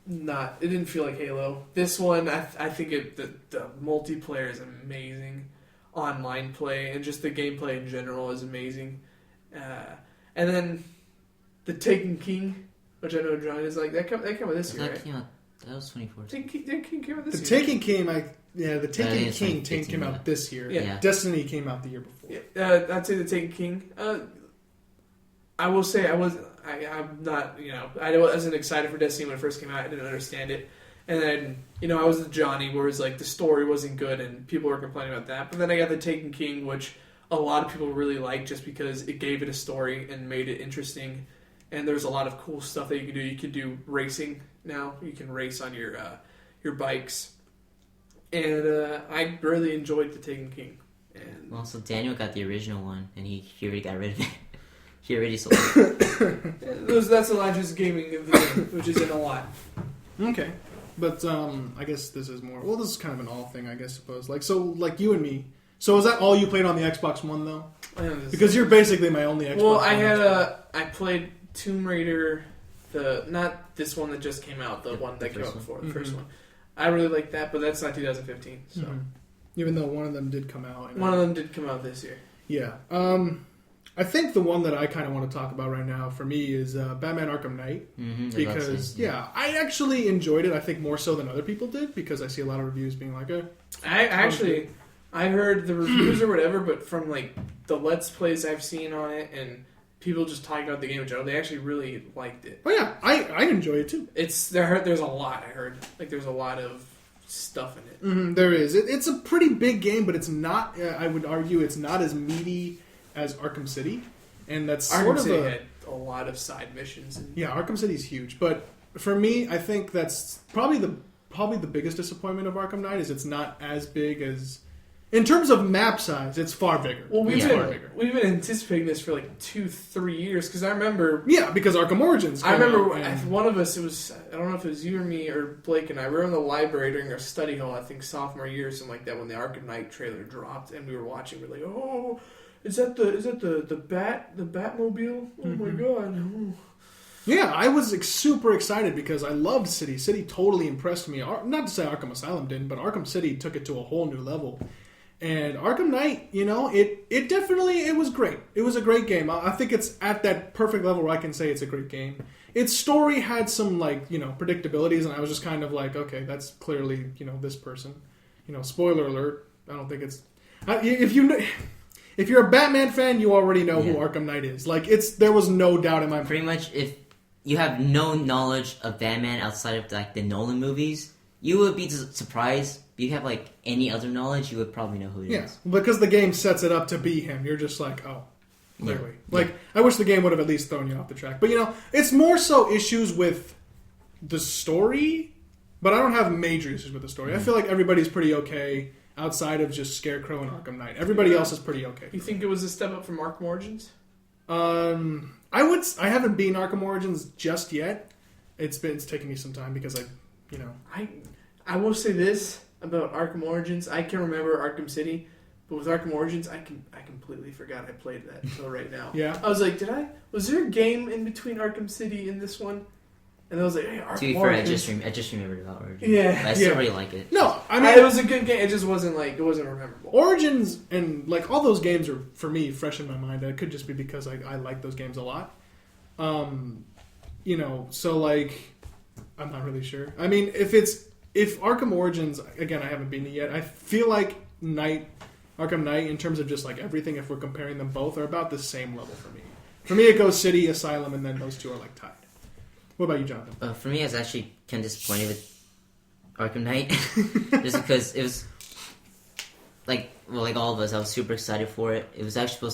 not. It didn't feel like Halo. This one, I think the multiplayer is amazing. Online play and just the gameplay in general is amazing. And then the Taken King, which I know John is like, that came out this year, right? That was 2014. Taken King came out this The year. Taken King, the Taken King came out this year. Yeah. Destiny came out the year before. Yeah, I'd say the Taken King. I will say I'm not, I wasn't excited for Destiny when it first came out. I didn't understand it. And then, I was with Johnny, where it's like the story wasn't good and people were complaining about that. But then I got the Taken King, which a lot of people really liked just because it gave it a story and made it interesting. And there's a lot of cool stuff that you can do. You can do racing now. You can race on your bikes. And I really enjoyed the Taken King. And Well, so Daniel got the original one, and he already got rid of it. He already sold it. that's Elijah's gaming of the game, which isn't a lot. Okay. But I guess this is more... Well, this is kind of an all thing, I guess, suppose. Like you and me. So is that all you played on the Xbox One, though? Because you're basically my only Xbox Well, One. I played Tomb Raider, not this one that just came out, the one that came out before, the first one. I really like that, but that's not 2015. So Even though one of them did come out. One of them did come out this year. Yeah. I think the one that I kind of want to talk about right now for me is Batman Arkham Knight. Because, I actually enjoyed it, I think more so than other people did, because I see a lot of reviews being like, I heard the reviews or whatever, but from like the Let's Plays I've seen on it and people just talking about the game in general, they actually really liked it. Oh yeah, I enjoy it too. There's a lot, I heard. Like there's a lot of stuff in it. There is. It's a pretty big game, but it's not, I would argue, it's not as meaty as Arkham City, and that's Arkham City had a lot of side missions. Yeah, Arkham City's huge, but for me, I think that's probably the biggest disappointment of Arkham Knight is it's not as big as, in terms of map size, it's far bigger. Well, we've been anticipating this for like 2-3 years because I remember. Yeah, because Arkham Origins. I remember one of us. It was, I don't know if it was you or me or Blake and I. We were in the library during our study hall. I think sophomore year or something like that when the Arkham Knight trailer dropped, and we were watching. We're like, oh. Is that the Batmobile? Oh my god! Yeah, I was super excited because I loved City. City totally impressed me. Not to say Arkham Asylum didn't, but Arkham City took it to a whole new level. And Arkham Knight, it definitely was great. It was a great game. I think it's at that perfect level where I can say it's a great game. Its story had some predictabilities, and I was just kind of like, okay, that's clearly this person. Spoiler alert. I don't think it's If you're a Batman fan, you already know who Arkham Knight is. There was no doubt in my mind. Pretty much, if you have no knowledge of Batman outside of the Nolan movies, you would be surprised. If you have any other knowledge, you would probably know who he is. Yeah, because the game sets it up to be him. You're just like, oh, clearly. I wish the game would have at least thrown you off the track. But it's more so issues with the story. But I don't have major issues with the story. I feel like everybody's pretty okay. Outside of just Scarecrow and Arkham Knight, everybody else is pretty okay. You think it was a step up from Arkham Origins? I haven't beaten Arkham Origins just yet. It's taken me some time because I will say this about Arkham Origins. I can remember Arkham City, but with Arkham Origins, I completely forgot I played that until right now. Yeah, I was like, was there a game in between Arkham City and this one? And I was like, hey, Arkham Origins. I just remembered about Origins. Yeah. But I still really like it. No, it was a good game. It just wasn't memorable. Origins and all those games are for me fresh in my mind. It could just be because I like those games a lot. So I'm not really sure. I mean, if Arkham Origins, again, I haven't beaten it yet. I feel like Arkham Knight, in terms of just everything, if we're comparing them both, are about the same level for me. For me, it goes City, Asylum, and then those two are tied. What about you, Jonathan? For me, I was actually kind of disappointed with Arkham Knight. Just because it was, like all of us, I was super excited for it. It was actually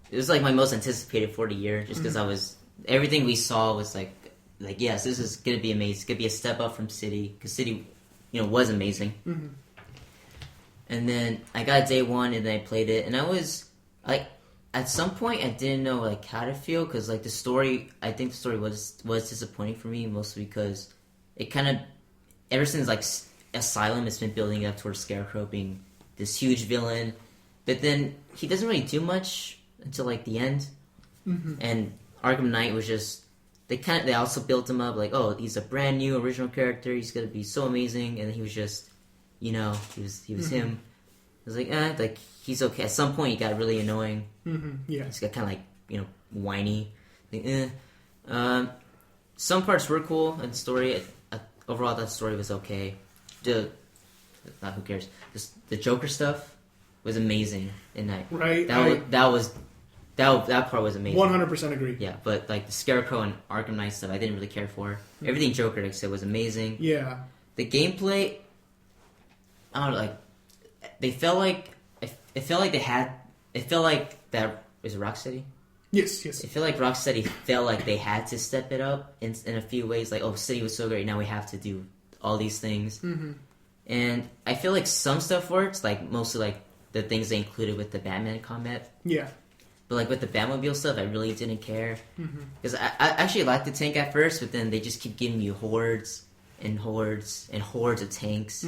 it was my most anticipated for the year, just because everything we saw was yes, this is going to be amazing. It's going to be a step up from City, because City, was amazing. Mm-hmm. And then I got day one, and then I played it, and I was, at some point, I didn't know how to feel because the story. I think the story was disappointing for me, mostly because it kind of ever since Asylum, it's been building up towards Scarecrow being this huge villain, but then he doesn't really do much until the end. Mm-hmm. And Arkham Knight was just they also built him up like, oh, he's a brand new original character, he's gonna be so amazing, and he was just, he was him. I was like he's okay. At some point, he got really annoying. Yeah, he's got kind of like whiny. Like, some parts were cool, and the story overall, that story was okay. Who cares? The Joker stuff was amazing in Night. Right. That part was amazing. 100% agree. Yeah, but like the Scarecrow and Arkham Knight stuff, I didn't really care for. Everything Joker like said was amazing. Yeah. The gameplay, I don't know, like they felt like it felt like that was it Rocksteady. Yes. I feel like Rocksteady felt like they had to step it up in a few ways. Like, oh, City was so great, now we have to do all these things. And I feel like some stuff works, like mostly like the things they included with the Batman combat. Yeah. But like with the Batmobile stuff, I really didn't care because I actually liked the tank at first, but then they just keep giving you hordes and hordes and hordes of tanks. I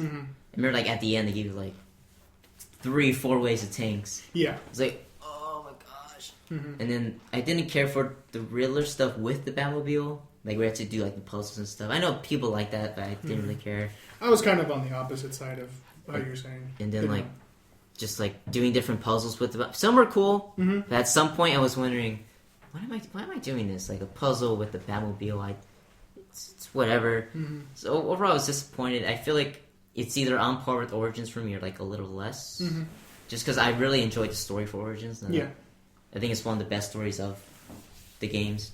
remember like at the end they give you like 3-4 waves of tanks. Yeah. It's like, oh my gosh. And then I didn't care for the Riddler stuff with the Batmobile. Like we had to do like the puzzles and stuff. I know people like that, but I didn't really care. I was kind of on the opposite side of how you're saying. And then just like doing different puzzles with the some were cool. But at some point I was wondering, why am I doing this? Like a puzzle with the Batmobile, it's whatever. So overall I was disappointed. I feel like it's either on par with Origins for me or like a little less. Just because I really enjoyed the story for Origins. And I think it's one of the best stories of the games.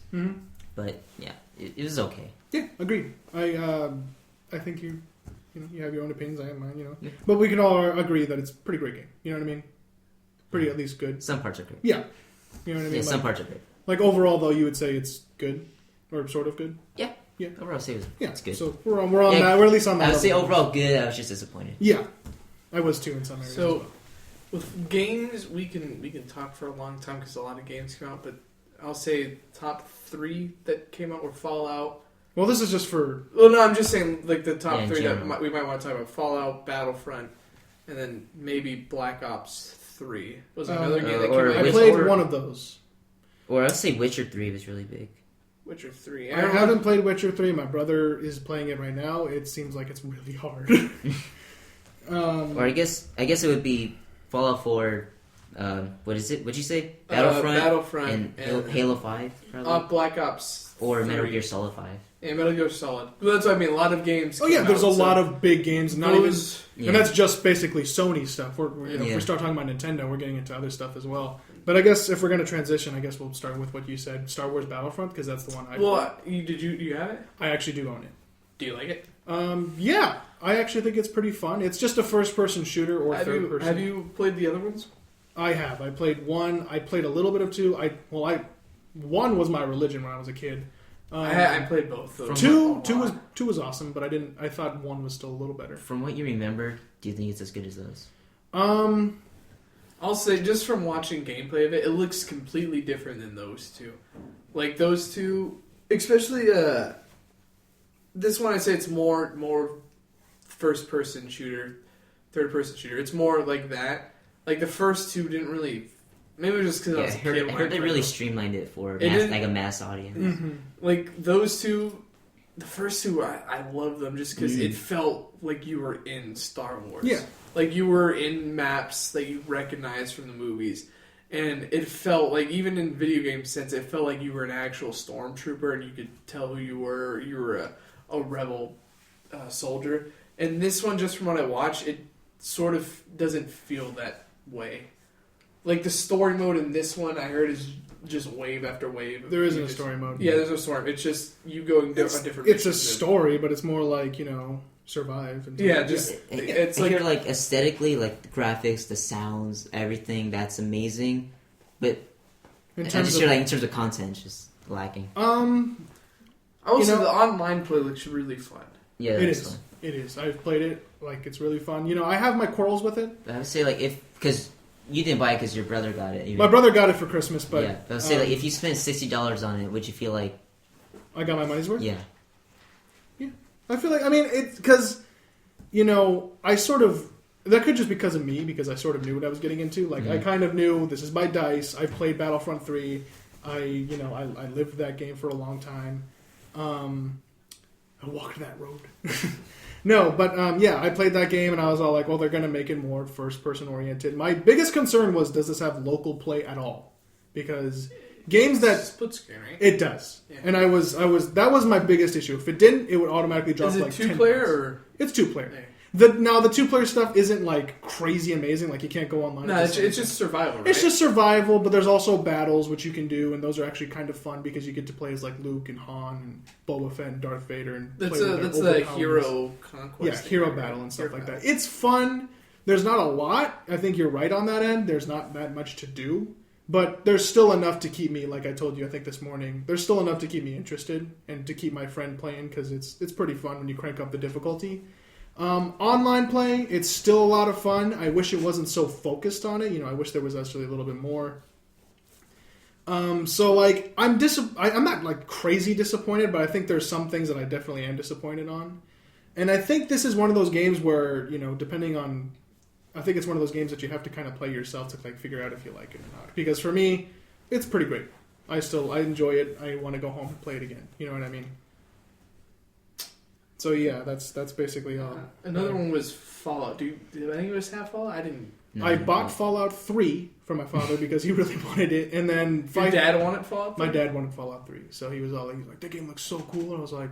But yeah, it was okay. Yeah, agreed. I think you have your own opinions. I have mine. But we can all agree that it's a pretty great game. You know what I mean? Pretty at least good. Some parts are good. Yeah, you know what I mean. Yeah, some parts are good. Like overall, though, you would say it's good or sort of good. Yeah. Yeah. Overall, I'd say it's good. So we're on that. We're at least on that. I would say overall good. I was just disappointed. Yeah, I was too in some areas. So with games, we can talk for a long time because a lot of games come out. But I'll say top 3 that came out were Fallout. Well, this is just for. Well, no, I'm just saying like the top 3 general. that we might want to talk about: Fallout, Battlefront, and then maybe Black Ops 3. Was another game that came out. I played one of those. Or I'd say Witcher 3 was really big. Witcher 3. I haven't played Witcher 3. My brother is playing it right now. It seems like it's really hard. Or I guess it would be Fallout 4. What is it? What'd you say? Battlefront and Halo 5, probably. Black Ops. Or 3. Metal Gear Solid 5. Yeah, Metal Gear Solid. Well, that's what I mean. A lot of games. Oh yeah, there's a lot of big games. Not even, Yeah. and that's just basically Sony stuff. If we start talking about Nintendo, we're getting into other stuff as well. But I guess if we're going to transition, I guess we'll start with what you said, Star Wars Battlefront, because that's the one I. Well, did you have it? I actually do own it. Do you like it? Yeah, I actually think it's pretty fun. It's just a first-person shooter or third-person. Have you played the other ones? I have. I played 1. I played a little bit of 2. 1 was my religion when I was a kid. I played both. Two was awesome, but I thought 1 was still a little better. From what you remember, do you think it's as good as those? I'll say just from watching gameplay of it, it looks completely different than those two. Like those two, especially this one, I say it's more first person shooter, third person shooter. It's more like that. Like the first two didn't really. Maybe it was just because I was a kid. I heard they really streamlined it for like a mass audience. Like those two, the first two, I love them just because it felt like you were in Star Wars. Yeah. Like you were in maps that you recognized from the movies. And it felt like, even in video game sense, it felt like you were an actual stormtrooper and you could tell who you were. You were a rebel soldier. And this one, just from what I watched, it sort of doesn't feel that way. Like the story mode in this one, I heard, is just wave after wave. There isn't a story mode. Yeah, there's no story. It's just you going on different. It's a story, but it's more like survive. And it's like, like aesthetically, like the graphics, the sounds, everything. That's amazing, but in terms of content, it's just lacking. I will say the online play looks really fun. Yeah, it is. Fun. It is. I've played it. Like it's really fun. I have my quarrels with it. I would say because you didn't buy it because your brother got it. My brother got it for Christmas, but yeah. I would say if you spent $60 on it, would you feel like I got my money's worth? Yeah. Yeah. I feel like it's because I sort of that could just because of me because I sort of knew what I was getting into. Like I kind of knew this is by DICE. I've played Battlefront 3. I lived that game for a long time. I walked that road. No, but I played that game and I was all like, well, they're going to make it more first-person oriented. My biggest concern was, does this have local play at all? Because games that split screen, right? It does, yeah. And I was that was my biggest issue. If it didn't, it would automatically drop. Is it like 2-player or it's 2-player? Yeah. The 2-player stuff isn't like crazy amazing. Like you can't go online. No, it's just survival. Right? It's just survival, but there's also battles which you can do, and those are actually kind of fun because you get to play as like Luke and Han and Boba Fett and Darth Vader, and that's the hero conquest. Yeah, hero battle and stuff like that. It's fun. There's not a lot. I think you're right on that end. There's not that much to do. But there's still enough to keep me, like I told you, I think this morning, there's still enough to keep me interested and to keep my friend playing because it's pretty fun when you crank up the difficulty. Online play, it's still a lot of fun. I wish it wasn't so focused on it. I wish there was actually a little bit more. So like I'm not like crazy disappointed, but I think there's some things that I definitely am disappointed on. And I think this is one of those games where, depending on, I think it's one of those games that you have to kind of play yourself to like figure out if you like it or not. Because for me, it's pretty great. I enjoy it. I want to go home and play it again. You know what I mean? So yeah, that's basically all. Another one was Fallout. Did any of us have Fallout? I didn't. No, I bought Fallout 3 for my father because he really wanted it, and then your dad wanted Fallout 3? My dad wanted Fallout 3, so he was like, "That game looks so cool," and I was like,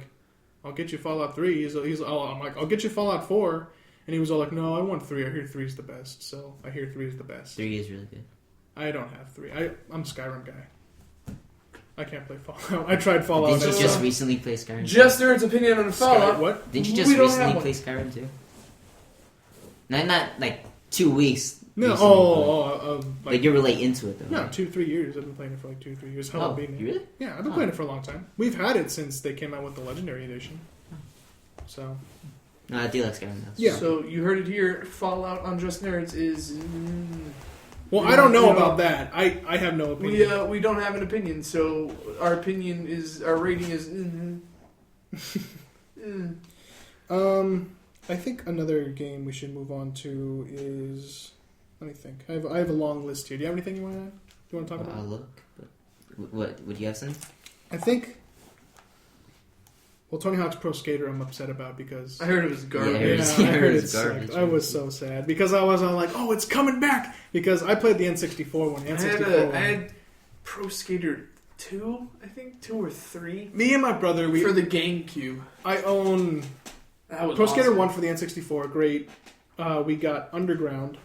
"I'll get you Fallout 3." I'm like, "I'll get you Fallout 4," and he was all like, "No, I want 3. I hear 3 is the best." So I hear 3 is the best. 3 is really good. I don't have 3. I'm a Skyrim guy. I can't play Fallout. I tried Fallout. Didn't you just recently play Skyrim? Just Nerd's opinion on Fallout. What? Didn't you just recently play Skyrim too? Not like 2 weeks. No, like you were late into it though. No, 2-3 years. I've been playing it for like 2-3 years. Oh, really? Yeah, I've been playing it for a long time. We've had it since they came out with the Legendary Edition. So. No, I do like Skyrim though. Yeah. So you heard it here. Fallout on Just Nerds is. Well, I don't know about that. I have no opinion. We don't have an opinion, so our opinion is our rating is. I think another game we should move on to is. Let me think. I have a long list here. Do you have anything you want to talk about? I'll look. But what would you have some? I think. Well, Tony Hawk's Pro Skater, I'm upset about because I heard it was garbage. Yeah, I heard it garbage. I was so sad because I was all like, "Oh, it's coming back!" Because I played the N64 one. I had Pro Skater 2, I think 2 or 3. Me and my brother, for the GameCube. I own Pro Skater 1 for the N64. Great. We got Underground.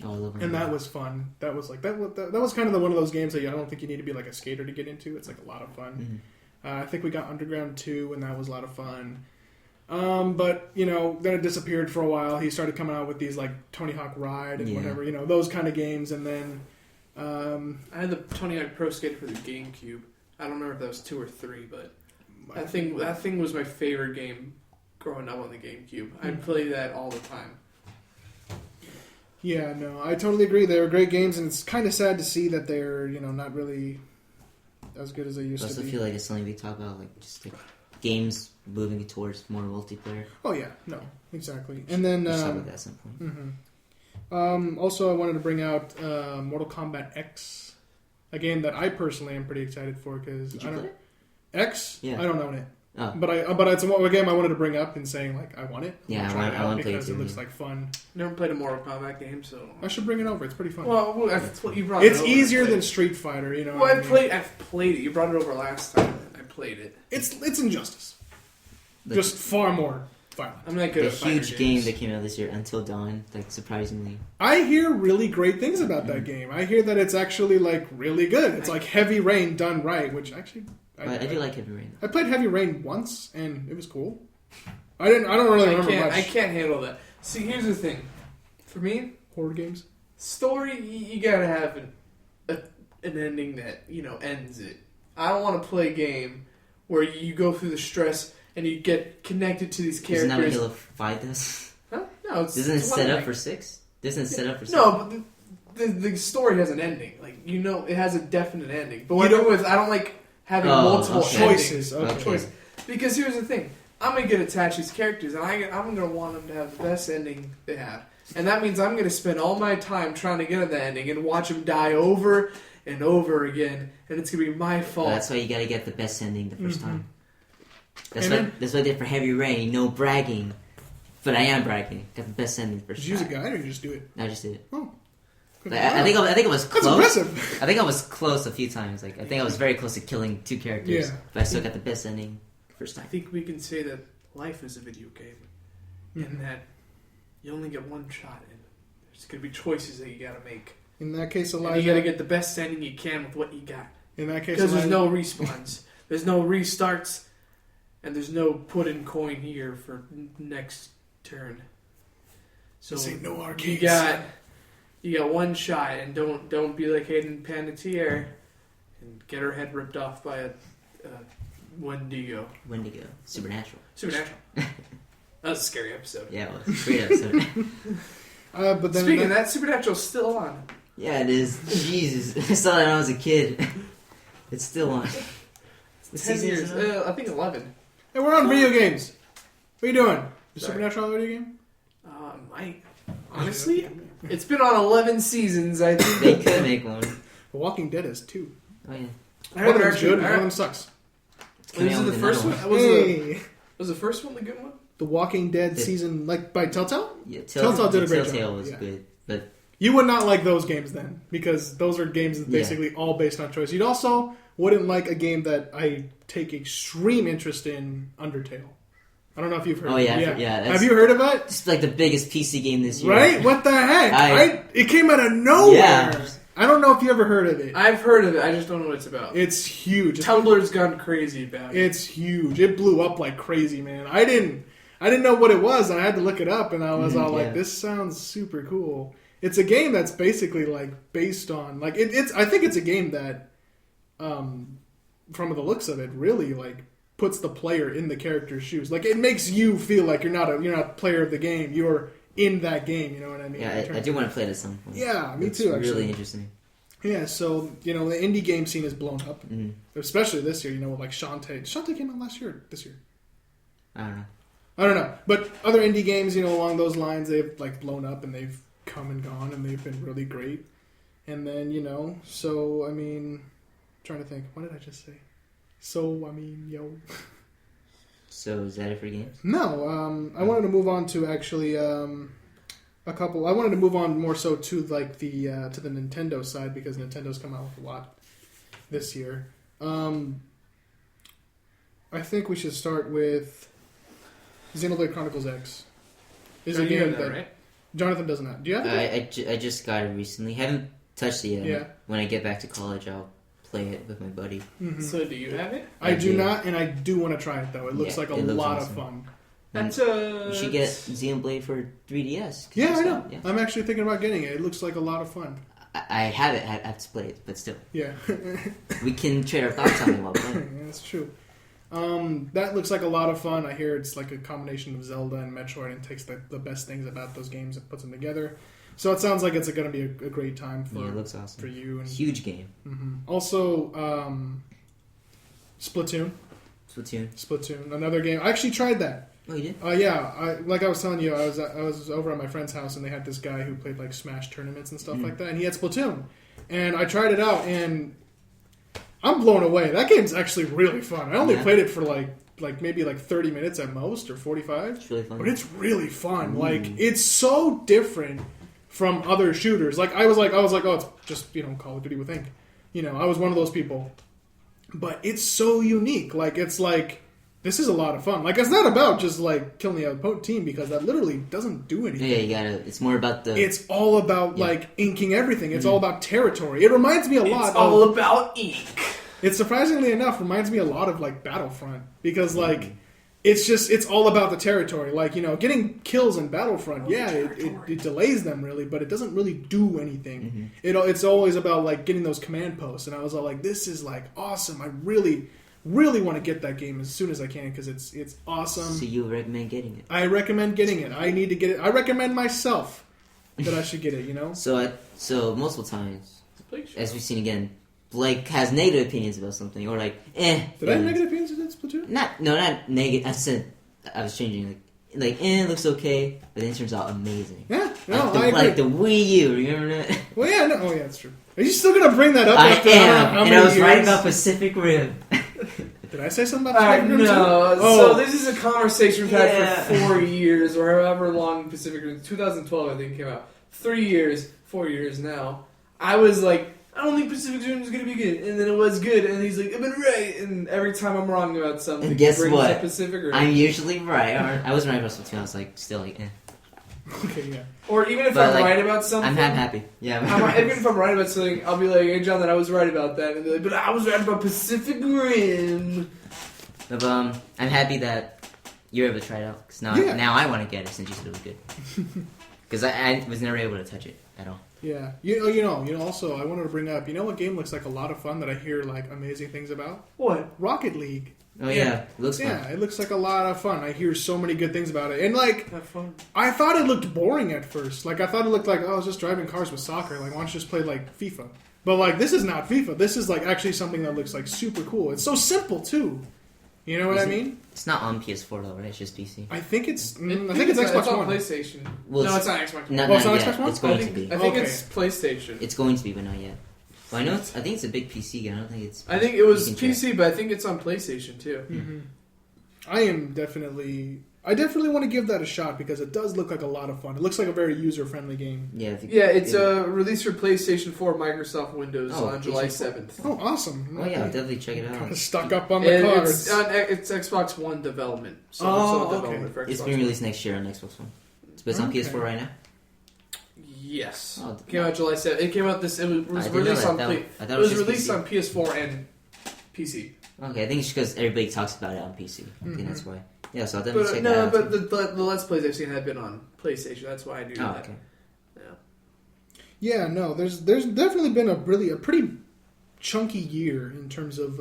Oh, I love it. And that was fun. That was like that was kind of one of those games that I don't think you need to be like a skater to get into. It's like a lot of fun. Mm-hmm. I think we got Underground 2, and that was a lot of fun. But, then it disappeared for a while. He started coming out with these, like, Tony Hawk Ride and whatever, those kind of games. And then... I had the Tony Hawk Pro Skater for the GameCube. I don't remember if that was 2 or 3, but that thing was my favorite game growing up on the GameCube. I'd play that all the time. Yeah, no, I totally agree. They were great games, and it's kind of sad to see that they're, not really... as good as they used to be. I also feel like it's something we talk about, like just like games moving towards more multiplayer. Oh yeah, no, exactly. And then talk about that at some point. Mm-hmm. Also, I wanted to bring out Mortal Kombat X, a game that I personally am pretty excited for because Did you play it? X. Yeah. I don't own it. Oh. But it's a game I wanted to bring up and saying like I want it. Yeah, I want to play it because too, it looks like fun. Never played a Mortal Kombat game, so I should bring it over. It's pretty fun. Well, that's what you brought. It's easier than Street Fighter, Well, I've played it. You brought it over last time. I played it. It's Injustice, just far more violent. I'm not good the at fighter huge game games. that came out this year, Until Dawn. Like surprisingly, I hear really great things about that game. I hear that it's actually like really good. It's like Heavy Rain done right, which actually I do like Heavy Rain. I played Heavy Rain once and it was cool. I don't really remember much. I can't handle that. See, here's the thing. For me, horror games, story, you gotta have an ending that ends it. I don't want to play a game where you go through the stress and you get connected to these characters. Isn't that what Halo 5 does? Huh? No, Isn't it set up for 6? Isn't it set up for 6? No, but the story has an ending. Like it has a definite ending. But what I don't like having multiple choices. Choices. Because here's the thing. I'm going to get attached to these characters, and I'm going to want them to have the best ending they have. And that means I'm going to spend all my time trying to get to the ending and watch them die over and over again, and it's gonna be my fault. Well, that's why you gotta get the best ending the first Mm-hmm. time. That's what I did for Heavy Rain. No bragging, but I am bragging. Got the best ending the first Did you use a time. guide or you just do it? I just did it. Oh. Good. Like, I think I was That's close. impressive. I think I was close a few times. Like I think I was very close to killing 2 characters, Yeah. but I still got the best ending the first I time. think we can say that life is a video game, Mm-hmm. and that you only get one shot, and there's gonna be choices that you gotta make. In that case, And Elijah. you gotta get the best ending you can with what you got. In that case, Because there's Elijah. no respawns, there's no restarts, and there's no put in coin here for next turn. So This ain't no you arcade. got one shot, and don't be like Hayden Panettiere and get her head ripped off by a Wendigo. Wendigo, Supernatural. Supernatural. That was a scary episode. Yeah, it was. Great episode. But then Speaking of that, Supernatural's still on. Yeah, it is. Jesus, I saw that when I was a kid. It's still on. What 10 season years. is it on? I think 11. Hey, we're on video games. What are you doing? Is Sorry. Supernatural a video game? Honestly, it's been on 11 seasons. I think They could make one. The Walking Dead has 2. Oh yeah. I One of haven't them's actually. good, one of them sucks. Coming Was out it the with first one? another Hey! Was the first one the good one? The Walking Dead Did- season, like by Telltale? Yeah, Telltale did a great Telltale job. was Yeah. good, but You would not like those games then, because those are games that's Yeah. basically all based on choice. You'd also wouldn't like a game that I take extreme interest in, Undertale. I don't know if you've heard Oh, of yeah, it. yeah, that's- Have you heard of it? it's like the biggest PC game this year. Right? What the heck? I- It came out of nowhere. Yeah. I don't know if you ever heard of it. I've heard of it. I just don't know what it's about. It's huge. Tumblr's gone crazy about it. It's huge. It blew up like crazy, man. I didn't know what it was, and I had to look it up, and I was all yeah. like, "This sounds super cool." It's a game that's basically like based on like it's. I think it's a game that, from the looks of it, really like puts the player in the character's shoes. Like it makes you feel like you're not a player of the game. You're in that game. You know what I mean? Yeah, I do want to play it at some point. Yeah, me It's too. Actually, really interesting. yeah. So the indie game scene has blown up, Mhm. especially this year. With like Shantae. Shantae came out last year. Or this year. I don't know. I don't know, but other indie games, along those lines, they've like blown up and they've come and gone and they've been really great. And then so I mean, trying to think, what did I just say? So I mean, So is that it for games? no, I wanted to move on to actually a couple. I wanted to move on more so to like the to the Nintendo side because Nintendo's come out with a lot this year. I think we should start with Xenoblade Chronicles X. Is a You game have that, that right? Jonathan doesn't have. Do you have it? I just got it recently. Haven't touched it yet. Yeah. When I get back to college, I'll play it with my buddy. Mhm. So do you have it? I I do do. not, and I do want to try it though. It looks Yeah, like a it looks lot awesome. of fun. That's You should get Xenoblade for 3DS. 'cause Yeah, it's I know. out, yeah. I'm actually thinking about getting it. It looks like a lot of fun. I have it. I have to play it, but still, Yeah, we can trade our thoughts on it while playing. that's true. That looks like a lot of fun. I hear it's like a combination of Zelda and Metroid and takes the best things about those games and puts them together. So it sounds like it's going to be a great time for Yeah, it looks awesome. for you. And Huge game. Also, Splatoon, another game. I actually tried that. Oh, you did? Yeah, like I was telling you, I was over at my friend's house and they had this guy who played like Smash tournaments and stuff like that, and he had Splatoon, and I tried it out, and I'm blown away. That game's actually really fun. I only Yeah. played it for like maybe 30 minutes at most or 45, It's really fun. but it's really fun. Like it's so different from other shooters. Like I was like, oh, it's just Call of Duty with ink. I was one of those people, but it's so unique. Like it's like. This is a lot of fun. Like, it's not about just, like, killing the opponent team, because that literally doesn't do anything. Yeah, you gotta. It's more about the. It's all about, like, inking everything. It's all about territory. It reminds me a lot It's all about ink. It surprisingly enough reminds me a lot of, like, Battlefront. Because, like, it's all about the territory. Like, getting kills in Battlefront, it delays them, really, but it doesn't really do anything. It's always about, like, getting those command posts. And I was all like, this is, like, awesome. I really want to get that game as soon as I can because it's awesome. So you recommend getting it? I recommend getting it. I need to get it. I recommend myself that I should get it. So multiple times, as we've seen again, Blake has negative opinions about something, or like, Did I have negative opinions in Splatoon? Not negative. I said I was changing it looks okay, but then it turns out amazing. Yeah, no, I agree. Like the Wii U, remember that? Well, yeah, no, oh yeah, that's true. Are you still gonna bring that up? I after am, how and many I was right years? about Pacific Rim. Did I say something about Pacific Rim too? No. Oh. So this is a conversation we've had for 4 years, or however long Pacific Rim. 2012, I think, came out. 3 years, 4 years now. I was like, I don't think Pacific Rim is gonna be good, and then it was good, and he's like, I've been right, and every time I'm wrong about something, And guess he brings what? up Pacific Rim. I'm usually right. I wasn't right about something. I was like, still like, eh. Okay, yeah. Or even if But, I'm like, right about something, I'm happy. Yeah. even if I'm right about something, I'll be like, hey John, that I was right about that, and be like, but I was right about Pacific Rim. But, I'm happy that you're able to try it out. Because now I want to get it since you said it was good. Because I was never able to touch it at all. Yeah. Also, I wanted to bring up, you know what game looks like a lot of fun that I hear, like, amazing things about? What? Rocket League. Oh, yeah. It looks fun. Yeah, it looks like a lot of fun. I hear so many good things about it. And, like, Have fun. I thought it looked boring at first. Like, I thought it looked like, oh, I was just driving cars with soccer. Like, why don't you just play, like, FIFA? But, like, this is not FIFA. This is, like, actually something that looks, like, super cool. It's so simple, too. You know what I mean? It's not on PS4 though, right? It's just PC. I think it's I think it's Xbox it's on One. PlayStation. Well, no, it's it's not Xbox One. Not Oh, it's on yet. Xbox One? It's going I to think, be. I think Okay. it's PlayStation. It's going to be, but not yet. Well, I think it's a big PC game. I don't think it's. I think it was you can check. PC, but I think it's on PlayStation too. Mm-hmm. I definitely want to give that a shot because it does look like a lot of fun. It looks like a very user-friendly game. Yeah. If you, Yeah, it's released for PlayStation 4, Microsoft Windows Oh, on July PlayStation 7th. Oh, awesome. Oh yeah, definitely check it Kind out. of stuck up on the And cards. it's Xbox One development. So Oh, it's okay. development for Xbox It's being One. released next year on Xbox One. But it's on Okay. PS4 right now. Yes. Oh, Came out July 7th. It came out this. It was I didn't released know on that. Play. I thought It was just released PC. on PS4 and PC. Okay, I think it's because everybody talks about it on PC. I think that's why. Yeah, so I'll definitely But check that no, out. but too. the Let's Plays I've seen have been on PlayStation. That's why I knew Oh, that. okay. Yeah, no, there's definitely been a pretty chunky year in terms of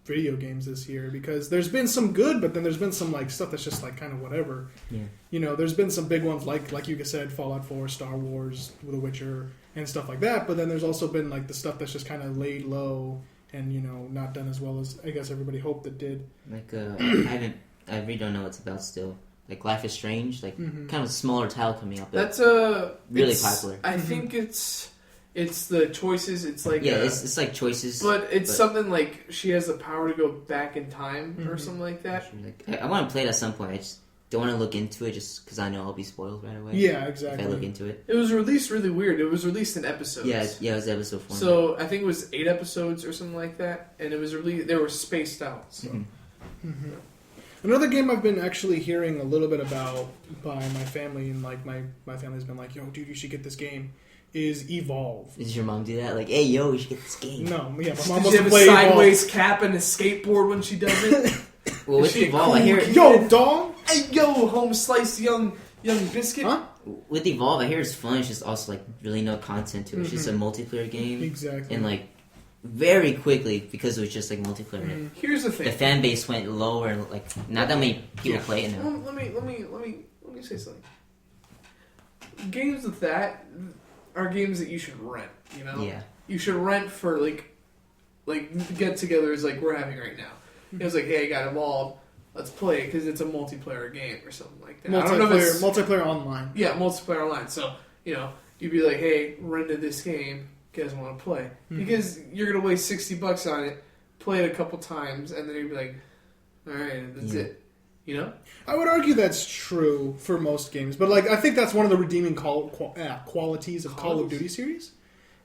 video games this year because there's been some good, but then there's been some like stuff that's just like kind of whatever. Yeah. You know, there's been some big ones like you said, Fallout 4, Star Wars, The Witcher, and stuff like that. But then there's also been like the stuff that's just kind of laid low and not done as well as I guess everybody hoped it did. Like I really don't know what it's about still. Like Life is Strange, like Mm-hmm. kind of smaller title coming up. But That's really it's- popular. I think it's the choices. It's like yeah, it's like choices. but it's but- something like she has the power to go back in time or Mhm. something like that. Like, I want to play it at some point. I just don't want to look into it just because I know I'll be spoiled right away. Yeah, If exactly. I look into it. It was released really weird. It was released in episodes. Yeah, it was episode 4. So I think it was 8 episodes or something like that, and it was released. They were spaced out. So. Mhm. Mm-hmm. Another game I've been actually hearing a little bit about by my family, and like my family's been like, "Yo, dude, you should get this game." Is Evolve? Did your mom do that? Like, hey, yo, we should get this game. No, yeah, my Did mom she wants have to a play sideways cap and a skateboard when she does it? Well, Is with she a Evolve, I cool hear kid? Evolve. Yo, dog. Hey, yo, home slice young biscuit. Huh? with Evolve, I hear it's fun. It's just also like really no content to it. It's just a Mm-hmm. multiplayer game, Exactly. and like very quickly because it was just like multiplayer. Mhm. Here's the thing. The fan base went lower, and like not that many people Yeah. play it now. Let me say something. Games with that are games that you should rent. You know, Yeah, you should rent for like get-togethers like we're having right now. It was like, hey, I got Evolved. Let's play it because it's a multiplayer game or something like that. I don't know if it's Multiplayer online. yeah, multiplayer online. So you'd be like, hey, rented this game. You guys want to play? Mhm. Because you're gonna waste $60 on it, play it a couple times, and then you'd be like, all right, that's Yeah. it. You know? I would argue that's true for most games, but like I think that's one of the redeeming qualities of Call of Duty series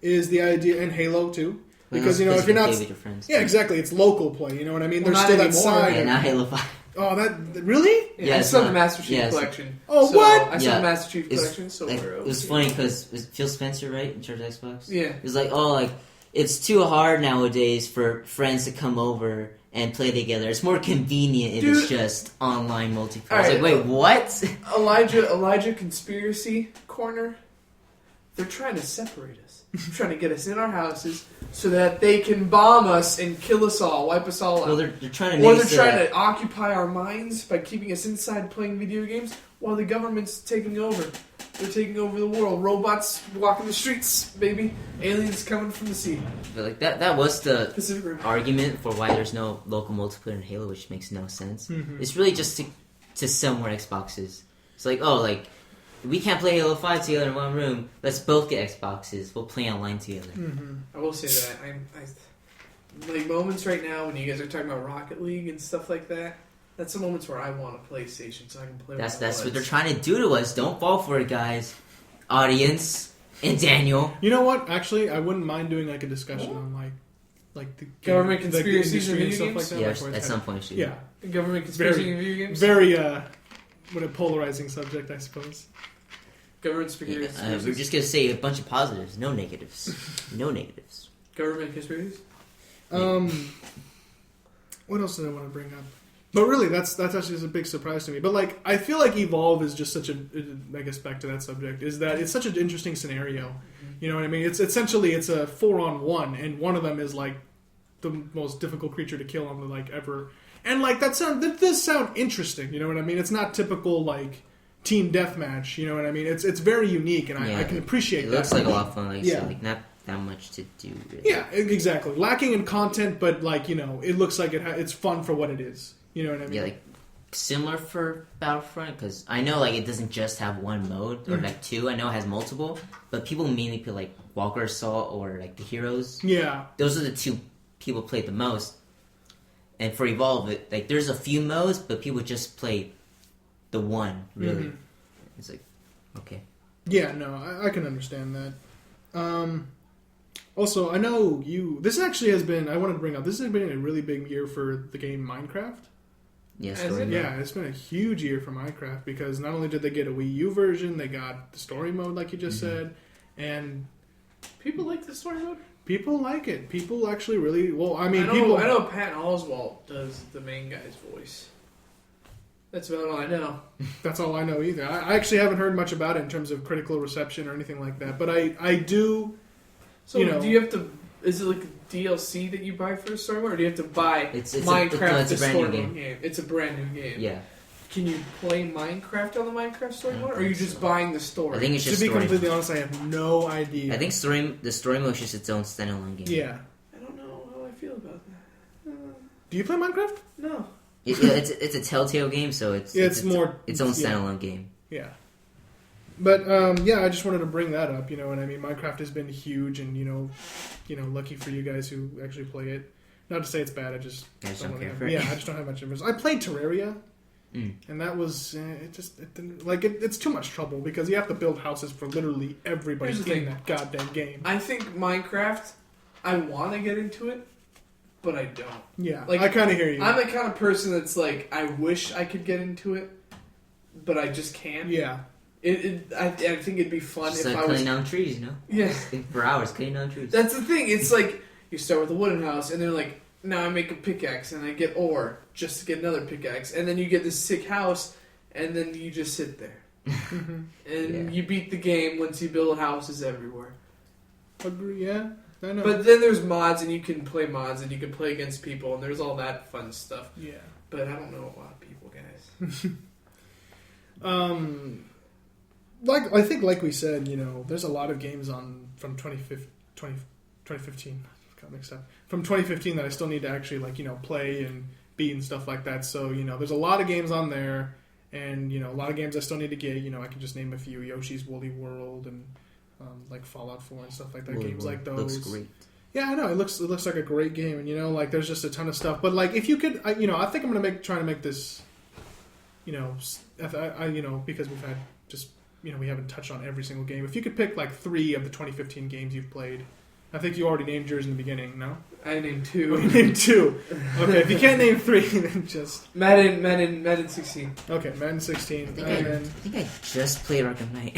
is the idea, and Halo too. Because if you're can not, play with your friends. yeah, exactly, it's local play. You know what I mean? Well, There's not still that anymore. side. Yeah, not Halo 5. Oh, that really? Yeah, I it's still have not- the Master Chief yeah, it's- Collection. Oh, So, what? I still have the Yeah. Master Chief It's- Collection, so Like, we're it was okay. funny because Phil Spencer, right, in charge of Xbox? Yeah. It was like, oh, like it's too hard nowadays for friends to come over and play together. It's more convenient if it's Dude. just online multiplayer. All I was right. like, wait, what? Elijah Conspiracy Corner, they're trying to separate us. They're trying to get us in our houses so that they can bomb us and kill us all, wipe us all out. Well, they're trying to Or make they're it so trying that- to occupy our minds by keeping us inside playing video games while the government's taking over. They're taking over the world. Robots walking the streets, baby. Aliens coming from the sea. But like that was the Pacific Rim. argument for why there's no local multiplayer in Halo, which makes no sense. Mhm. It's really just to sell more Xboxes. It's like, oh, like we can't play Halo 5 together in one room. Let's both get Xboxes. We'll play online together. Mm-hmm. I will say that I like moments right now when you guys are talking about Rocket League and stuff like that. That's the moments where I want a PlayStation so I can play. That's what they're trying to do to us. Don't fall for it, guys. Audience and Daniel. You know what? Actually, I wouldn't mind doing like a discussion on like the Government the conspiracies industry and video like that. Yeah, like at some point, we should. Yeah, Government conspiracy in video games. very what a polarizing subject, I suppose. Government Yeah, conspiracies. we're just gonna say a bunch of positives, no negatives. No negatives. Government conspiracies. What else did I want to bring up? But really, that's actually just a big surprise to me. But like, I feel like Evolve is just such a. I guess back to that subject is that it's such an interesting scenario. You know what I mean? It's essentially it's a 4-on-1, and one of them is like the most difficult creature to kill on the like ever. And like that does sound interesting. You know what I mean? It's not typical like team deathmatch. You know what I mean? It's very unique, and I can appreciate that. It looks like a lot of fun. Like, Yeah. so, like not that much to do. Really. Yeah, exactly. Lacking in content, but like it looks like it's fun for what it is. You know what I mean? Yeah, like similar for Battlefront because I know like it doesn't just have one mode or like two. I know it has multiple, but people mainly play like Walker Assault or like the Heroes. Yeah, Those are the two people play the most. And for Evolve, like there's a few modes, but people just play the one really. Mhm. It's like okay. Yeah, no, I can understand that. Also, I know this actually has been. I wanted to bring up. This has been a really big year for the game Minecraft. Yeah, Has story it? mode. Yeah, it's been a huge year for Minecraft because not only did they get a Wii U version, they got the story mode, like you just said, and People like the story mode. people like it. People actually really well. I mean, I know Patton Oswalt does the main guy's voice. That's about all I know. That's all I know either. I actually haven't heard much about it in terms of critical reception or anything like that. But I do. So do you have to? Is it like a DLC that you buy for a story mode, or do you have to buy It's Minecraft it's the a brand new story game. game? It's a brand new game. Yeah, Can you play Minecraft on the Minecraft story I don't mode, or are you think just so. buying the story? I think it's To just be story. completely honest, I have no idea. I think the story mode is just its own standalone game. Yeah. I don't know how I feel about that. Do you play Minecraft? No. It's a Telltale game, so it's more its own yeah. standalone game. Yeah. But I just wanted to bring that up. You know what I mean? Minecraft has been huge, and lucky for you guys who actually play it. Not to say it's bad. I just don't wanna care have- for it. Yeah, I just don't have much interest. I played Terraria, and that was it's too much trouble because you have to build houses for literally everybody Here's the in thing. that goddamn game. I think Minecraft. I want to get into it, but I don't. Yeah, Like, I kind of hear you. I'm the kind of person that's like, I wish I could get into it, but I just can't. Yeah, I think it'd be fun Just if like I was. cutting down trees, you know? Yeah. For hours, cutting down trees. That's the thing. It's like you start with a wooden house, and then like now I make a pickaxe, and I get ore just to get another pickaxe, and then you get this sick house, and then you just sit there, and Yeah. you beat the game once you build houses everywhere. agree. Yeah, I know. But then there's mods, and you can play mods, and you can play against people, and there's all that fun stuff. yeah. But I don't know a lot of people, guys. I think, like we said, there's a lot of games from 2015. Got mixed up. From 2015 that I still need to actually play and beat and stuff like that. So there's a lot of games on there, and a lot of games I still need to get. I can just name a few: Yoshi's Woolly World and like Fallout 4 and stuff like that. Games like those. Looks great. Yeah, I know it looks like a great game, and there's just a ton of stuff. But if you could, I think I'm gonna try to make this. Because we've had just we haven't touched on every single game. If you could pick 3 of the 2015 games you've played, I think you already named yours in the beginning. No, I named oh, you 2. named 2. Okay, if you can't name 3, then just Madden 16. okay. Madden 16, I and then think I just played Arkham Knight.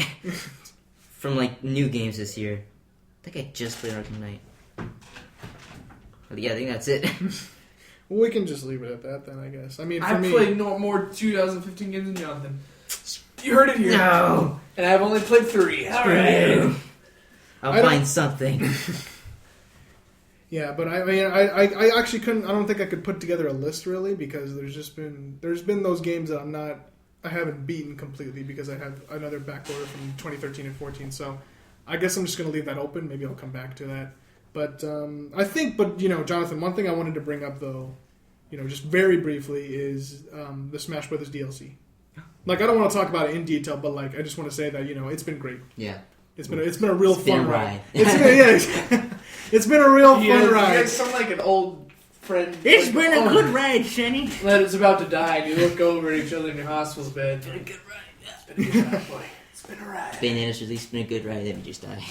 From new games this year. I think I just played Arkham Knight. But yeah, I think that's it. we can just leave it at that. Then I guess. I mean, for I me, played no more 2015 games than Jonathan. You heard it here. No! And I've only played 3. All right. I'll I don't- find something. Yeah, but I actually couldn't. I don't think I could put together a list really because there's been those games that I haven't beaten completely because I have another backorder from 2013 and 14. So I guess I'm just gonna leave that open. Maybe I'll come back to that. But Jonathan, one thing I wanted to bring up though, just very briefly is the Smash Brothers DLC. like I don't want to talk about it in detail, but like I just want to say that it's been great. Yeah. It's been a real It's been fun a ride. ride. It's been a real You fun guys ride. sound like an old friend. It's like, been a oh, good ride, Shenny. That is about to die, and you look over at each other in your hospital's bed. It's been a good ride. It's been a good ride, boy. It's been a ride. Bananas, at least been a good ride. Let me just die.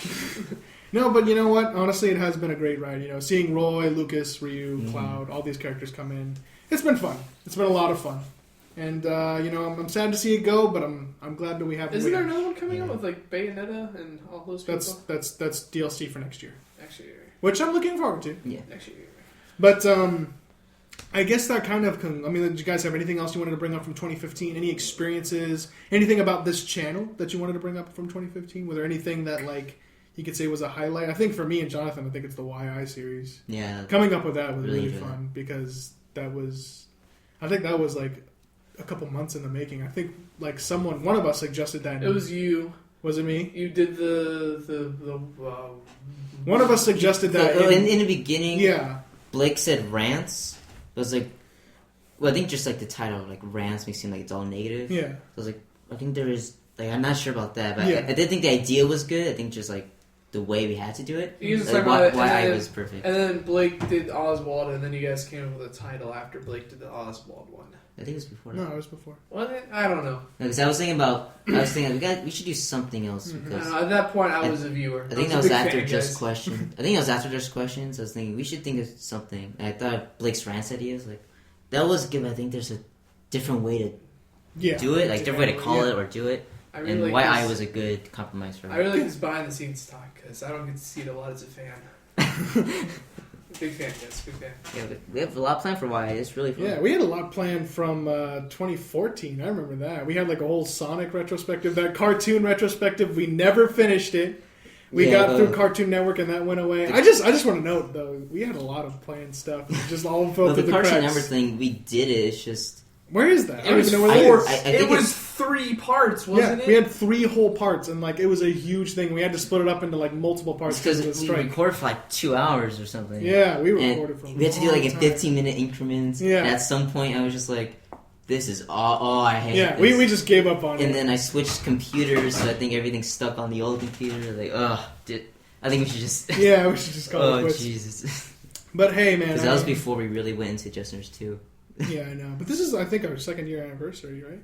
No, but you know what? Honestly, it has been a great ride. Seeing Roy, Lucas, Ryu, Mm-hmm. Cloud, all these characters come in. It's been fun. It's been a lot of fun. And I'm sad to see it go, but I'm glad that we have. Isn't there another one coming out with like Bayonetta and all those people? That's DLC for next year, Actually, which I'm looking forward to. Yeah. actually. But I guess that kind of. Did you guys have anything else you wanted to bring up from 2015? Any experiences? Anything about this channel that you wanted to bring up from 2015? Was there anything that like you could say was a highlight? I think for me and Jonathan, I think it's the YI series. Yeah. Coming up with that was really enjoyed fun because that was. I think that was like a couple months in the making. I think like one of us suggested that. It was you. Was it me? You did the One of us suggested that. In the beginning, Yeah. Blake said rants. It was like, well, I think just like the title, like rants, makes it seem like it's all negative. Yeah. So I was like, I think there is, like, I'm not sure about that, but Yeah. I did think the idea was good. I think just like the way we had to do it, You just like, talking about it, why and I then- was perfect. And then Blake did Oswald, and then you guys came up with a title after Blake did the Oswald one. I think it was before. No, it was before. Was it? I don't know. Because I was thinking we should do something else I because don't know. At that point, I was a viewer. I think that a was big after fan, Just guys. Questions. I think that was after Just Questions. I was thinking we should think of something. And I thought Blake's rants ideas like that was good. But I think there's a different way to Yeah. do it, like different way to call Yeah. it or do it. I really And like why this, I was a good compromise for I me. really like this behind the scenes talk because I don't get to see it a lot as a fan. Big fan, guys. Big fan. Yeah, we have a lot planned for why. It's really fun. Yeah, we had a lot planned from 2014. I remember that. We had like a whole Sonic retrospective, that cartoon retrospective. We never finished it. We Yeah, got through Cartoon Network and that went away. I just want to note though, we had a lot of planned stuff. It just all fell Well, through the the Cartoon cracks. Network thing, we did it. It's just Where is that? I It don't was even know where that four. is. I It think was it's- 3 parts, Yeah, wasn't it? we had 3 whole parts, and like it was a huge thing. We had to split it up into like multiple parts because because of the we strike. recorded for like 2 hours or something. Yeah, we And recorded for. we had to do like in 15-minute increments. Yeah. And at some point, I was just like, "This is all I hate." Yeah, this. we just gave up on it. And then I switched computers, so I think everything's stuck on the old computer. Like, I think we should just. Yeah, we should just call it Oh quits. Jesus! But hey, man, Because that was before we really went into Jesters 2. Yeah, I know. But this is, I think, our 2nd year anniversary, right?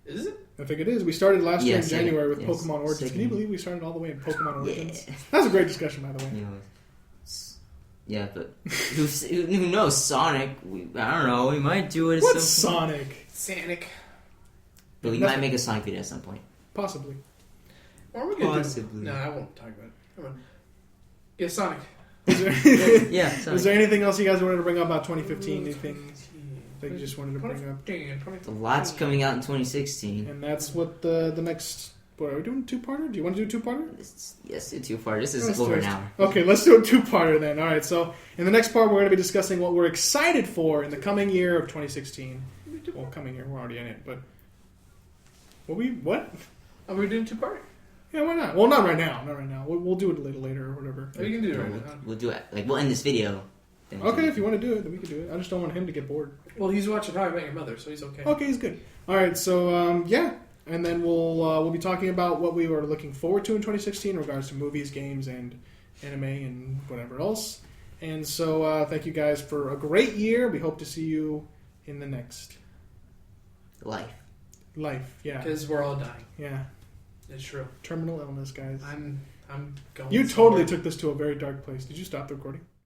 Is it? I think it is. We started last year in Yes, January with yes, Pokemon Origins. Can you second. believe we started all the way in Pokemon Origins? Yeah. That was a great discussion, by the way. You know, yeah, but who knows? Sonic? I don't know. We might do it. At What's some point. Sonic? Sanic. But we might make a Sonic video at some point. Possibly. What are we gonna Possibly. do? No, I won't talk about it. Come on. Yeah, Sonic. Is there, Yeah. is Sonic. there anything else you guys wanted to bring up about 2015? Anything that you just wanted to bring up? A lot's coming out in 2016. And that's what the next... What, are we doing 2-parter? Do you want to do 2-parter? Yes, it's too far. This is Let's over do an it. hour. Okay, let's do a 2-parter then. All right, so in the next part, we're going to be discussing what we're excited for in the coming year of 2016. Well, coming year, we're already in it, but... What? Are we doing 2-part? Yeah, why not? Well, not right now. Not right now. We'll do it later or whatever. Oh, you can do it right We'll, now. we'll do it. Like we'll end this video. Then we'll Okay, do if you want to do it, then we can do it. I just don't want him to get bored. Well, he's watching How I Met Your Mother, so he's okay. Okay, he's good. All right, so yeah, and then we'll be talking about what we were looking forward to in 2016 in regards to movies, games, and anime and whatever else. And so thank you guys for a great year. We hope to see you in the next life. Yeah, Because we're all dying. yeah. It's true. Terminal illness, guys. I'm going You totally somewhere. took this to a very dark place. Did you stop the recording?